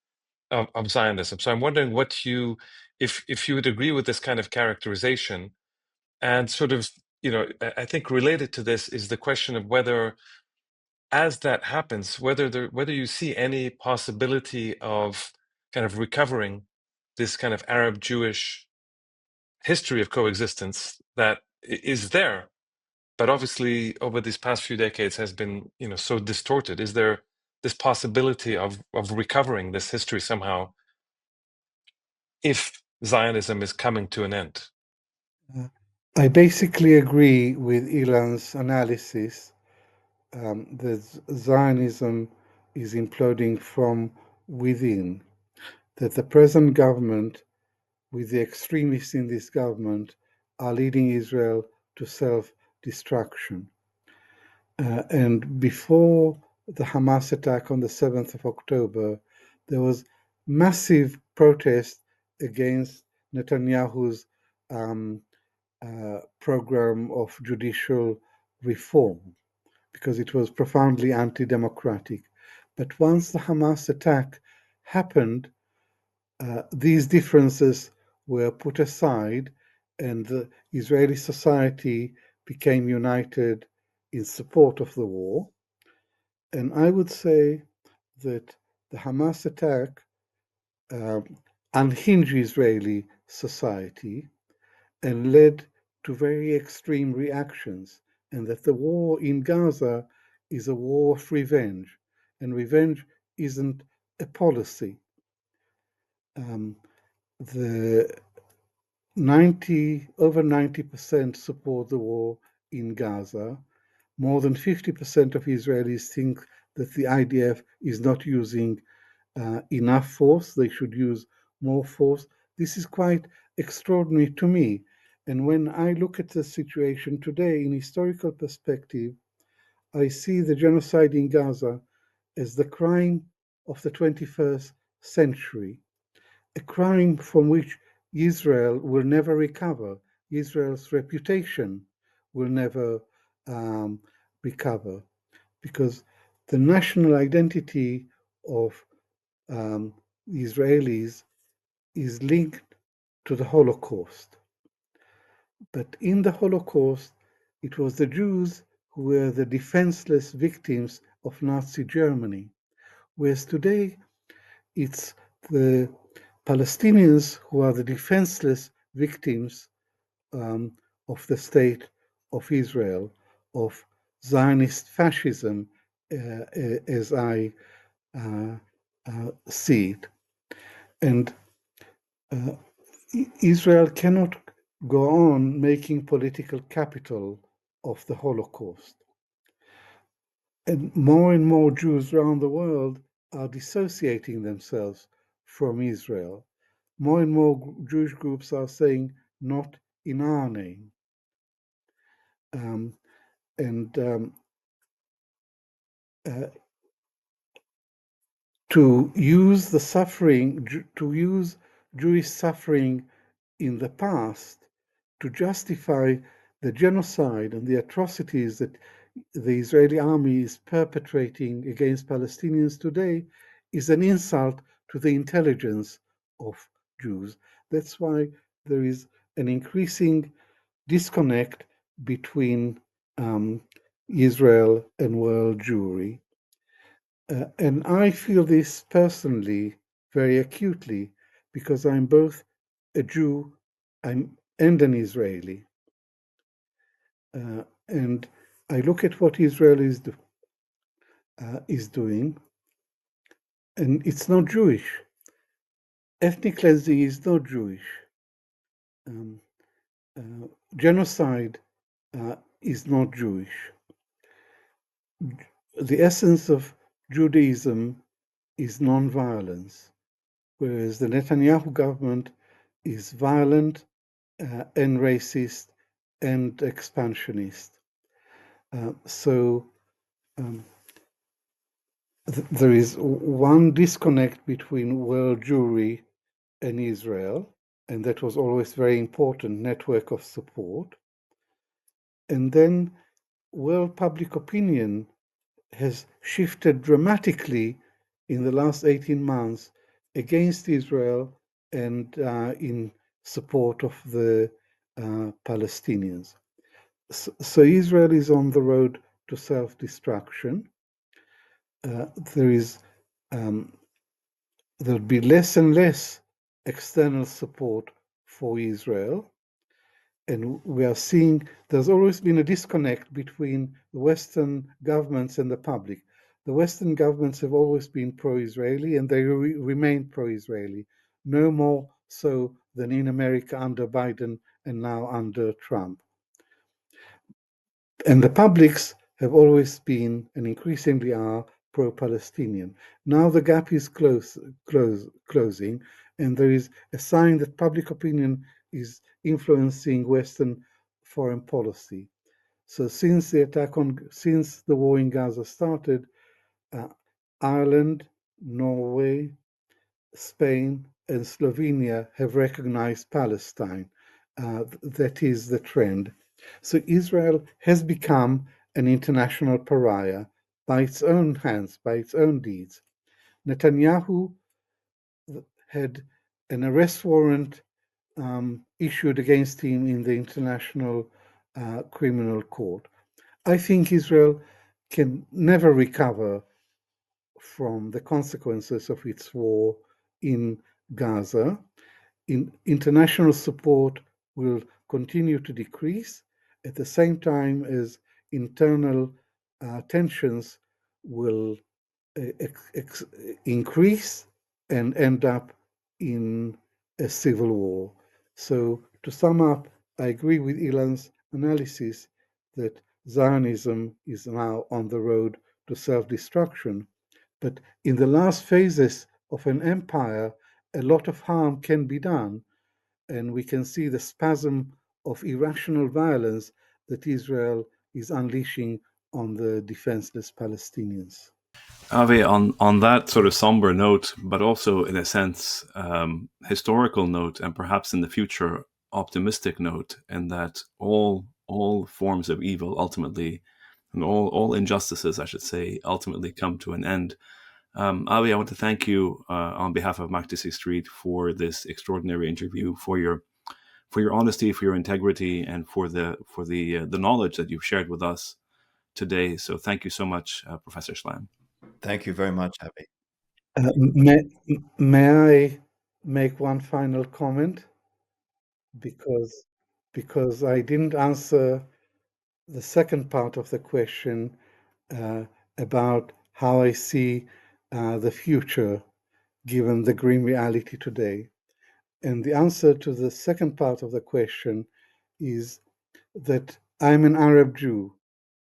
of Zionism. So I'm wondering what if you would agree with this kind of characterization, and sort of, I think related to this is the question of whether, as that happens, whether you see any possibility of kind of recovering this kind of Arab-Jewish history of coexistence that is there, but obviously over these past few decades has been, so distorted. Is there this possibility of recovering this history somehow if Zionism is coming to an end? I basically agree with Ilan's analysis that Zionism is imploding from within, that the present government, with the extremists in this government, are leading Israel to self-destruction. And before the Hamas attack on the 7th of October, there was massive protest against Netanyahu's program of judicial reform, because it was profoundly anti-democratic. But once the Hamas attack happened, these differences were put aside, and the Israeli society became united in support of the war. And I would say that the Hamas attack unhinged Israeli society and led to very extreme reactions, and that the war in Gaza is a war of revenge, and revenge isn't a policy. The over 90% support the war in Gaza. More than 50% of Israelis think that the IDF is not using enough force. They should use more force. This is quite extraordinary to me. And when I look at the situation today in historical perspective, I see the genocide in Gaza as the crime of the 21st century, a crime from which Israel will never recover. Israel's reputation will never recover, because the national identity of Israelis is linked to the Holocaust. But in the Holocaust, it was the Jews who were the defenseless victims of Nazi Germany, whereas today it's the Palestinians who are the defenseless victims of the state of Israel, of Zionist fascism, as I see it. And Israel cannot go on making political capital of the Holocaust. And more Jews around the world are dissociating themselves from Israel. More and more Jewish groups are saying, not in our name. To use Jewish suffering in the past to justify the genocide and the atrocities that the Israeli army is perpetrating against Palestinians today is an insult to the intelligence of Jews. That's why there is an increasing disconnect between Israel and world Jewry. And I feel this personally very acutely, because I'm both a Jew and an Israeli. And I look at what Israel is doing, and it's not Jewish. Ethnic cleansing is not Jewish. Genocide is not Jewish. The essence of Judaism is non-violence, whereas the Netanyahu government is violent and racist and expansionist. So there is one disconnect between world Jewry and Israel, and that was always very important network of support. And then world public opinion has shifted dramatically in the last 18 months against Israel and in support of the Palestinians. So Israel is on the road to self-destruction. There'll be less and less external support for Israel. And we are seeing there's always been a disconnect between the Western governments and the public. The Western governments have always been pro-Israeli, and they remain pro-Israeli, no more so than in America under Biden and now under Trump. And the publics have always been, and increasingly are, pro-Palestinian. Now the gap is closing, and there is a sign that public opinion is influencing Western foreign policy. So since the war in Gaza started, Ireland, Norway, Spain, and Slovenia have recognized Palestine. That is the trend. So Israel has become an international pariah by its own hands, by its own deeds. Netanyahu had an arrest warrant issued against him in the International Criminal Court. I think Israel can never recover from the consequences of its war in Gaza. International support will continue to decrease at the same time as internal tensions will increase and end up in a civil war. So to sum up, I agree with Ilan's analysis that Zionism is now on the road to self-destruction. But in the last phases of an empire, a lot of harm can be done, and we can see the spasm of irrational violence that Israel is unleashing on the defenseless Palestinians. Avi, on that sort of somber note, but also in a sense historical note, and perhaps in the future optimistic note, in that all forms of evil ultimately, and all injustices, I should say, ultimately come to an end. Avi, I want to thank you on behalf of MakdisiStreet for this extraordinary interview, for your honesty, for your integrity, and for the knowledge that you've shared with us today. So thank you so much, Professor Shlaim. Thank you very much, Avi. May I make one final comment? Because I didn't answer the second part of the question about how I see the future given the grim reality today. And the answer to the second part of the question is that I'm an Arab Jew.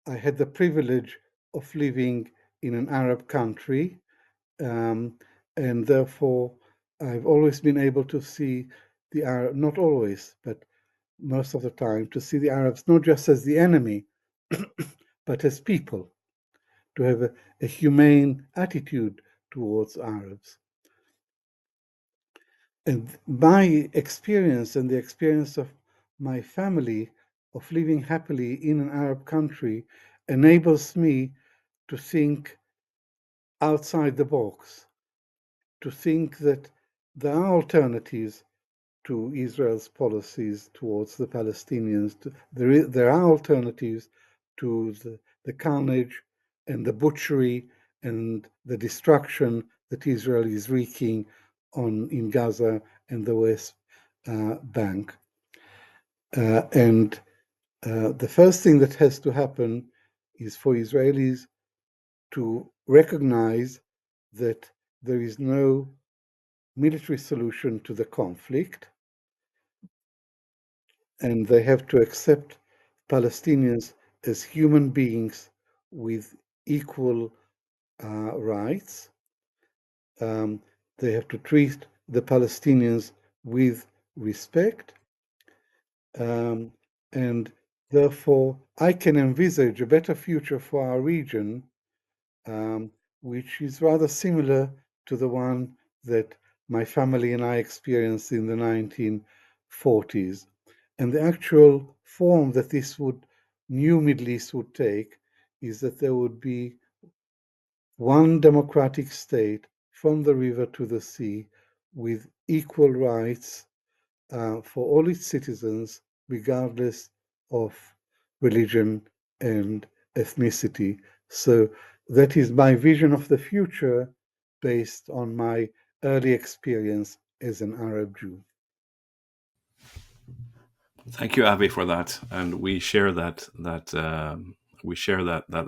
I had the privilege of living in an Arab country, and therefore I've always been able to see the Arab, not always, but most of the time, to see the Arabs not just as the enemy, but as people, to have a humane attitude towards Arabs. And my experience and the experience of my family of living happily in an Arab country enables me to think outside the box, to think that there are alternatives to Israel's policies towards the Palestinians. There are alternatives to the carnage and the butchery and the destruction that Israel is wreaking in Gaza and the West Bank. And The first thing that has to happen is for Israelis to recognize that there is no military solution to the conflict, and they have to accept Palestinians as human beings with equal rights. They have to treat the Palestinians with respect, and therefore I can envisage a better future for our region, which is rather similar to the one that my family and I experienced in the 1940s. And the actual form that this new Middle East would take is that there would be one democratic state from the river to the sea with equal rights for all its citizens, regardless of religion and ethnicity. So that is my vision of the future based on my early experience as an Arab Jew. Thank you, Avi, for that, and we share that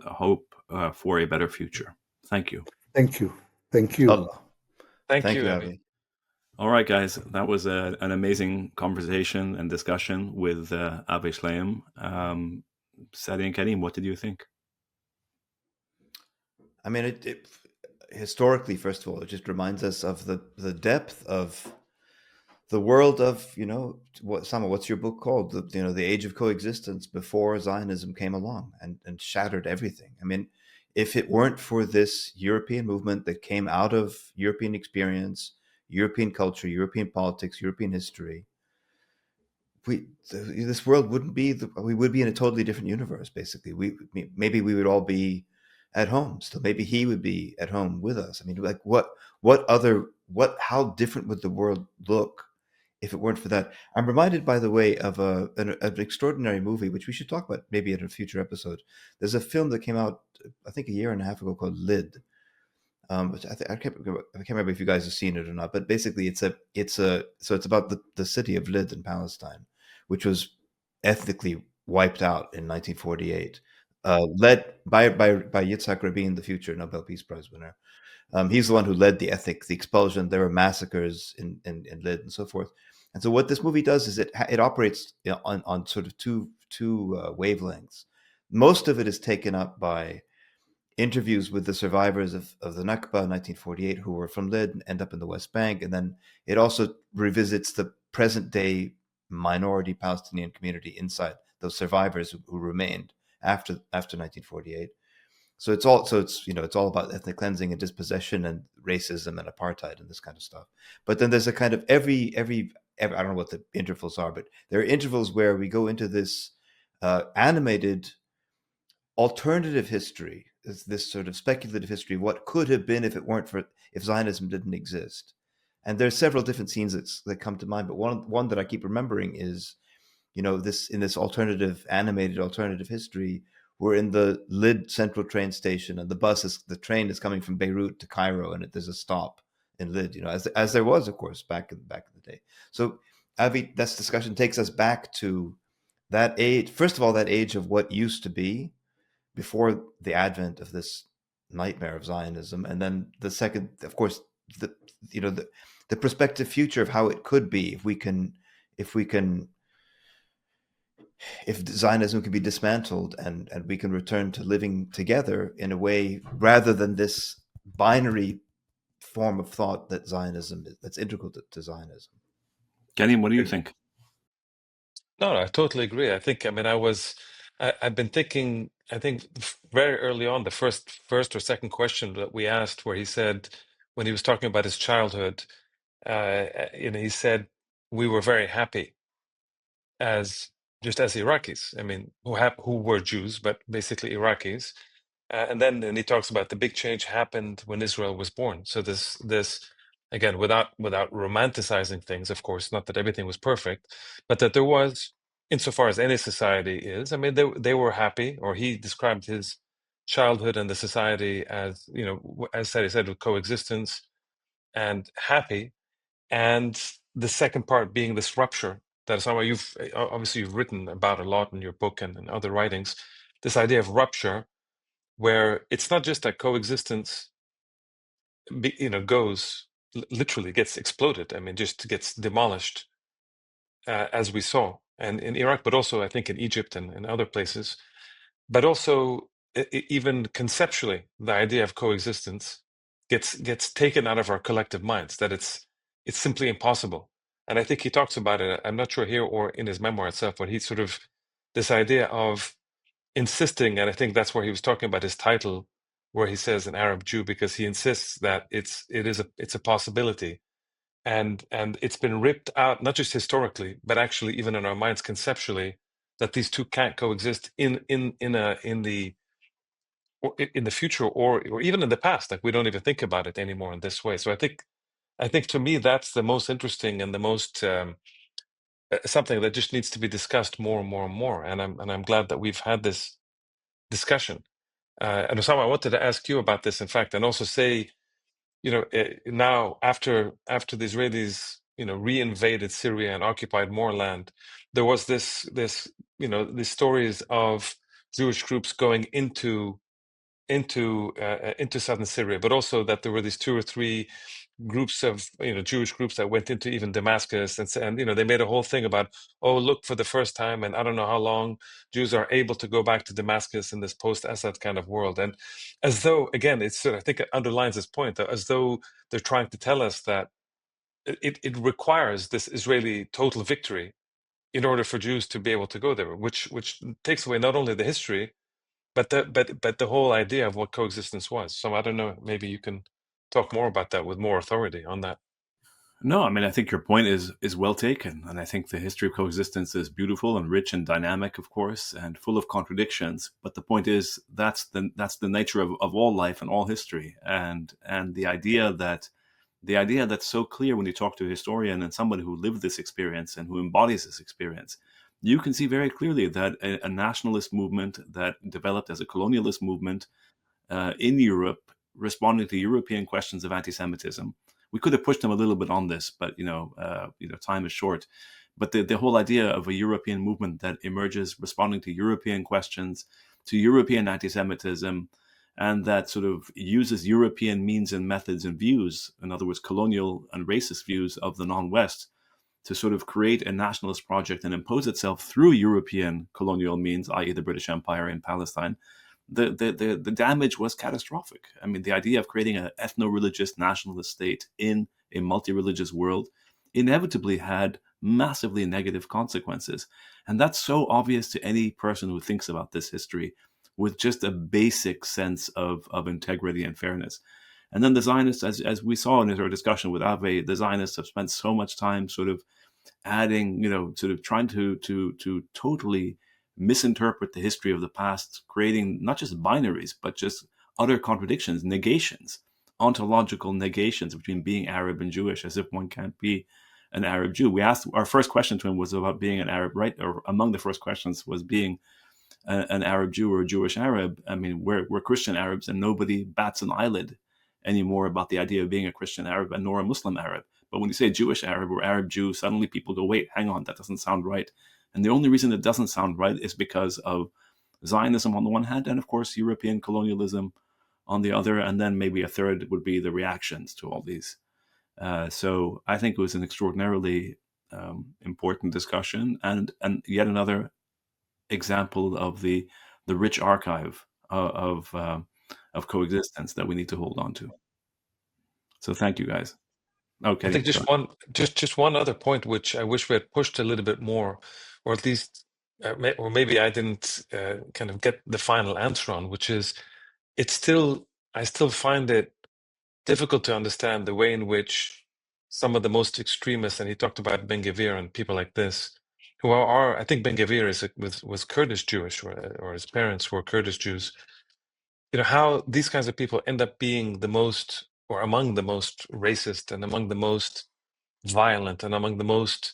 hope for a better future. Thank you. Thank you. Thank you. Allah. Thank you, Avi. All right, guys, that was an amazing conversation and discussion with Avi Shlaim. Sadi and Karim, what did you think? I mean, it historically, first of all, it just reminds us of the depth of the world of, what's your book called? The Age of Coexistence before Zionism came along and shattered everything. I mean, if it weren't for this European movement that came out of European experience, European culture, European politics, European history, this world wouldn't be. We would be in a totally different universe. Basically, maybe we would all be at home still. Maybe he would be at home with us. I mean, like how different would the world look if it weren't for that? I'm reminded, by the way, of an extraordinary movie which we should talk about maybe in a future episode. There's a film that came out, I think, a year and a half ago called Lid. Which I can't remember if you guys have seen it or not, but basically it's about the city of Lid in Palestine, which was ethnically wiped out in 1948, led by Yitzhak Rabin, the future Nobel Peace Prize winner. He's the one who led the expulsion. There were massacres in Lid and so forth. And so what this movie does is it operates on sort of two wavelengths. Most of it is taken up by interviews with the survivors of the Nakba in 1948 who were from Lid and end up in the West Bank. And then it also revisits the present day minority Palestinian community inside those survivors who remained after 1948. So it's all about ethnic cleansing and dispossession and racism and apartheid and this kind of stuff. But then there's a kind of every I don't know what the intervals are, but there are intervals where we go into this animated alternative history, this sort of speculative history, what could have been if Zionism didn't exist. And there's several different scenes that come to mind, but one that I keep remembering is, in this animated alternative history, we're in the Lid Central train station, and the train is coming from Beirut to Cairo, and there's a stop in Lid, as there was, of course, back in the day. So, Avi, that discussion takes us back to that age. First of all, that age of what used to be before the advent of this nightmare of Zionism, and then the second, of course, the prospective future of how it could be if Zionism can be dismantled and we can return to living together in a way rather than this binary form of thought that Zionism is, that's integral to Zionism. Karim, what do you think? No, I totally agree. I think, I've been thinking, I think very early on, the first or second question that we asked, where he said, when he was talking about his childhood, he said, we were very happy as Iraqis. I mean, who were Jews, but basically Iraqis. And then he talks about the big change happened when Israel was born. So this again, without romanticizing things, of course, not that everything was perfect, but that there was, insofar as any society is. I mean, they were happy, or he described his childhood and the society as, as Sadi said, with coexistence and happy. And the second part being this rupture that Osama, you've written about a lot in your book and in other writings, this idea of rupture, where it's not just that coexistence, literally gets exploded. I mean, just gets demolished, as we saw, and in Iraq, but also I think in Egypt and in other places. But also, even conceptually, the idea of coexistence gets taken out of our collective minds. That it's simply impossible. And I think he talks about it. I'm not sure here or in his memoir itself, but he's sort of this idea of insisting, and I think that's where he was talking about his title, where he says an Arab Jew, because he insists that it's a possibility, and it's been ripped out, not just historically, but actually even in our minds conceptually, that these two can't coexist in the future or even in the past. Like, we don't even think about it anymore in this way. So I think to me that's the most interesting and the most something that just needs to be discussed more and more and more. And I'm glad that we've had this discussion. And Osama, I wanted to ask you about this, in fact, and also say, now after the Israelis, reinvaded Syria and occupied more land, there was these stories of Jewish groups going into southern Syria, but also that there were these 2 or 3 groups of Jewish groups that went into even Damascus, and they made a whole thing about, oh, look, for the first time, and I don't know how long, Jews are able to go back to Damascus in this post-Assad kind of world. And as though, again, I think it underlines this point, as though they're trying to tell us that it requires this Israeli total victory in order for Jews to be able to go there, which takes away not only the history, but the whole idea of what coexistence was. So I don't know, maybe you can talk more about that with more authority on that. No, I mean, I think your point is well taken, and I think the history of coexistence is beautiful and rich and dynamic, of course, and full of contradictions. But the point is, that's the nature of all life and all history, and the idea that's so clear when you talk to a historian and somebody who lived this experience and who embodies this experience, you can see very clearly that a nationalist movement that developed as a colonialist movement in Europe, responding to European questions of anti-Semitism. We could have pushed them a little bit on this, but time is short. But the whole idea of a European movement that emerges responding to European questions, to European anti-Semitism, and that sort of uses European means and methods and views, in other words, colonial and racist views of the non-West, to sort of create a nationalist project and impose itself through European colonial means, i.e. the British Empire in Palestine. The damage was catastrophic. I mean, the idea of creating an ethno-religious nationalist state in a multi-religious world inevitably had massively negative consequences. And that's so obvious to any person who thinks about this history with just a basic sense of integrity and fairness. And then the Zionists, as we saw in our discussion with Avi, the Zionists have spent so much time sort of adding, sort of trying to totally misinterpret the history of the past, creating not just binaries, but just utter contradictions, negations, ontological negations between being Arab and Jewish, as if one can't be an Arab Jew. We asked, our first question to him was about being an Arab, right? Or among the first questions was being an Arab Jew or a Jewish Arab. I mean, we're Christian Arabs, and nobody bats an eyelid anymore about the idea of being a Christian Arab and nor a Muslim Arab. But when you say Jewish Arab or Arab Jew, suddenly people go, wait, hang on, that doesn't sound right. And the only reason it doesn't sound right is because of Zionism on the one hand, and of course, European colonialism on the other. And then maybe a third would be the reactions to all these. So I think it was an extraordinarily important discussion, and yet another example of the rich archive of coexistence that we need to hold on to. So thank you, guys. Okay. I think just one other point, which I wish we had pushed a little bit more, or at least, or maybe I didn't kind of get the final answer on, which is, I still find it difficult to understand the way in which some of the most extremists, and he talked about Ben Gvir and people like this, who are I think Ben Gvir was Kurdish Jewish, or his parents were Kurdish Jews. How these kinds of people end up being the most, or among the most racist and among the most violent and among the most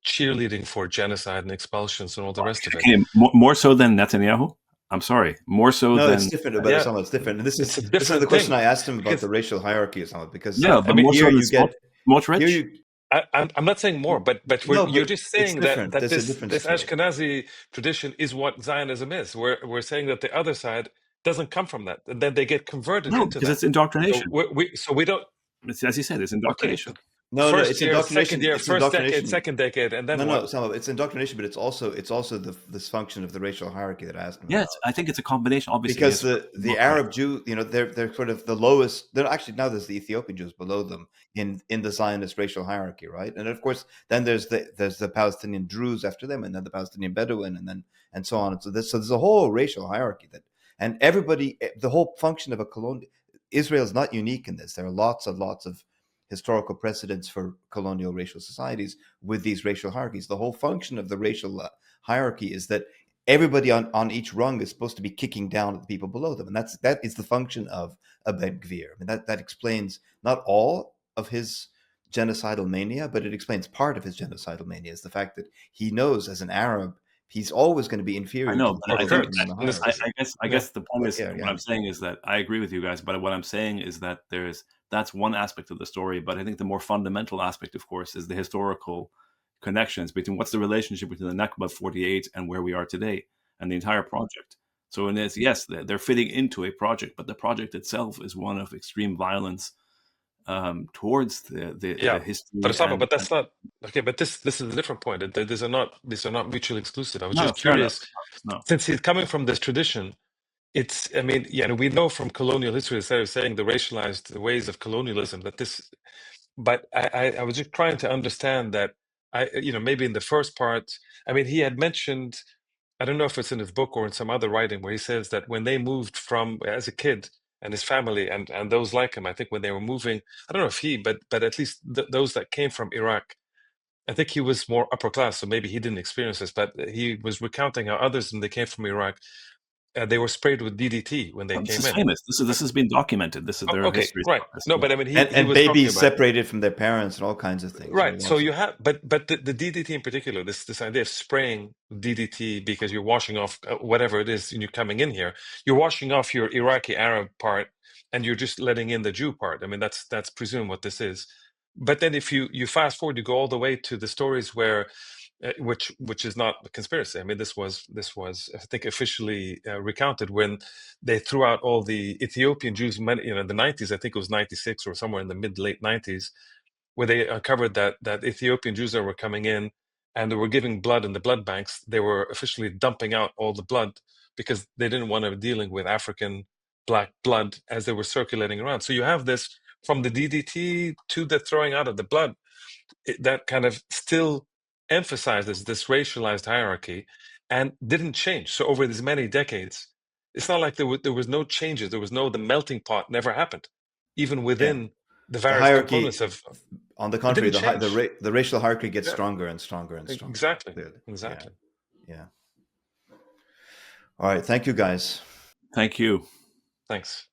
cheerleading for genocide and expulsions and all the rest of it. Okay, more so than Netanyahu? I'm sorry, more so than... No, it's different about Osama. It's different. This is the question I asked him about the racial hierarchy, Osama, because but more so than Smotrich? I'm not saying more, but No, you're but just it's saying different. that There's a this difference to it. Ashkenazi tradition is what Zionism is. We're saying that the other side doesn't come from that, and then they get converted No, into because that. it's indoctrination. So we don't. It's, as you said, it's Okay, indoctrination. No, first it's year, second indoctrination. year, It's first decade, indoctrination. second decade, and then No, what? no, it's indoctrination, but it's also the dysfunction of the racial hierarchy that I asked him Yes, about. I think it's a combination. Obviously, Because it's the Arab Jew, they're sort of the lowest. They're actually, now there's the Ethiopian Jews below them in the Zionist racial hierarchy, right? And of course, then there's the Palestinian Druze after them, and then the Palestinian Bedouin, and so on. And so there's a whole racial hierarchy and everybody, the whole function of a colonial Israel is not unique in this. There are lots of historical precedents for colonial racial societies with these racial hierarchies. The whole function of the racial hierarchy is that everybody on each rung is supposed to be kicking down at the people below them, and that is the function of a Ben-Gvir. I mean, that explains not all of his genocidal mania, but it explains part of his genocidal mania is the fact that he knows as an Arab he's always going to be inferior I know, to the but I people think on the that hierarchy. I guess the point is Yeah, what I'm saying is that I agree with you guys, but what I'm saying is that that's one aspect of the story. But I think the more fundamental aspect, of course, is the historical connections between what's the relationship between the Nakba of 48 and where we are today and the entire project. So in this, yes, they're fitting into a project, but the project itself is one of extreme violence towards the history. But Osama, And but that's not okay. But this is a different point. These are not mutually exclusive. I was no, just fair enough. curious, No, since he's coming from this tradition. I mean, yeah, we know from colonial history, instead of saying the racialized ways of colonialism, that this. But I was just trying to understand that maybe in the first part, I mean, he had mentioned, I don't know if it's in his book or in some other writing, where he says that when they moved from as a kid and his family and those like him, I think when they were moving, I don't know if but at least those that came from Iraq, I think he was more upper class, so maybe he didn't experience this, but he was recounting how others when they came from Iraq, they were sprayed with DDT when they this came is in. famous. This has been documented. Their Okay, history. right. No, but I mean, he and was talking babies about separated from their parents and all kinds of things. right. So you have, but the DDT in particular, this idea of spraying DDT because you're washing off whatever it is, and you're coming in here, you're washing off your Iraqi Arab part, and you're just letting in the Jew part. I mean, that's presumed what this is. But then if you fast forward, you go all the way to the stories where. Which is not a conspiracy. I mean, this was I think officially recounted when they threw out all the Ethiopian Jews. In the 90s, I think it was 96 or somewhere in the mid late 90s, where they uncovered that Ethiopian Jews that were coming in and they were giving blood in the blood banks. They were officially dumping out all the blood because they didn't want to be dealing with African black blood as they were circulating around. So you have this from the DDT to the throwing out of the blood. That kind of still emphasizes this racialized hierarchy and didn't change. So over these many decades, it's not like there was no changes. The melting pot never happened, even Yeah, within the the various hierarchy. components of. On the It contrary, didn't change. the racial hierarchy gets Yeah, stronger and stronger and stronger. exactly, Clearly, exactly. yeah. All right, thank you, guys. Thank you. Thanks.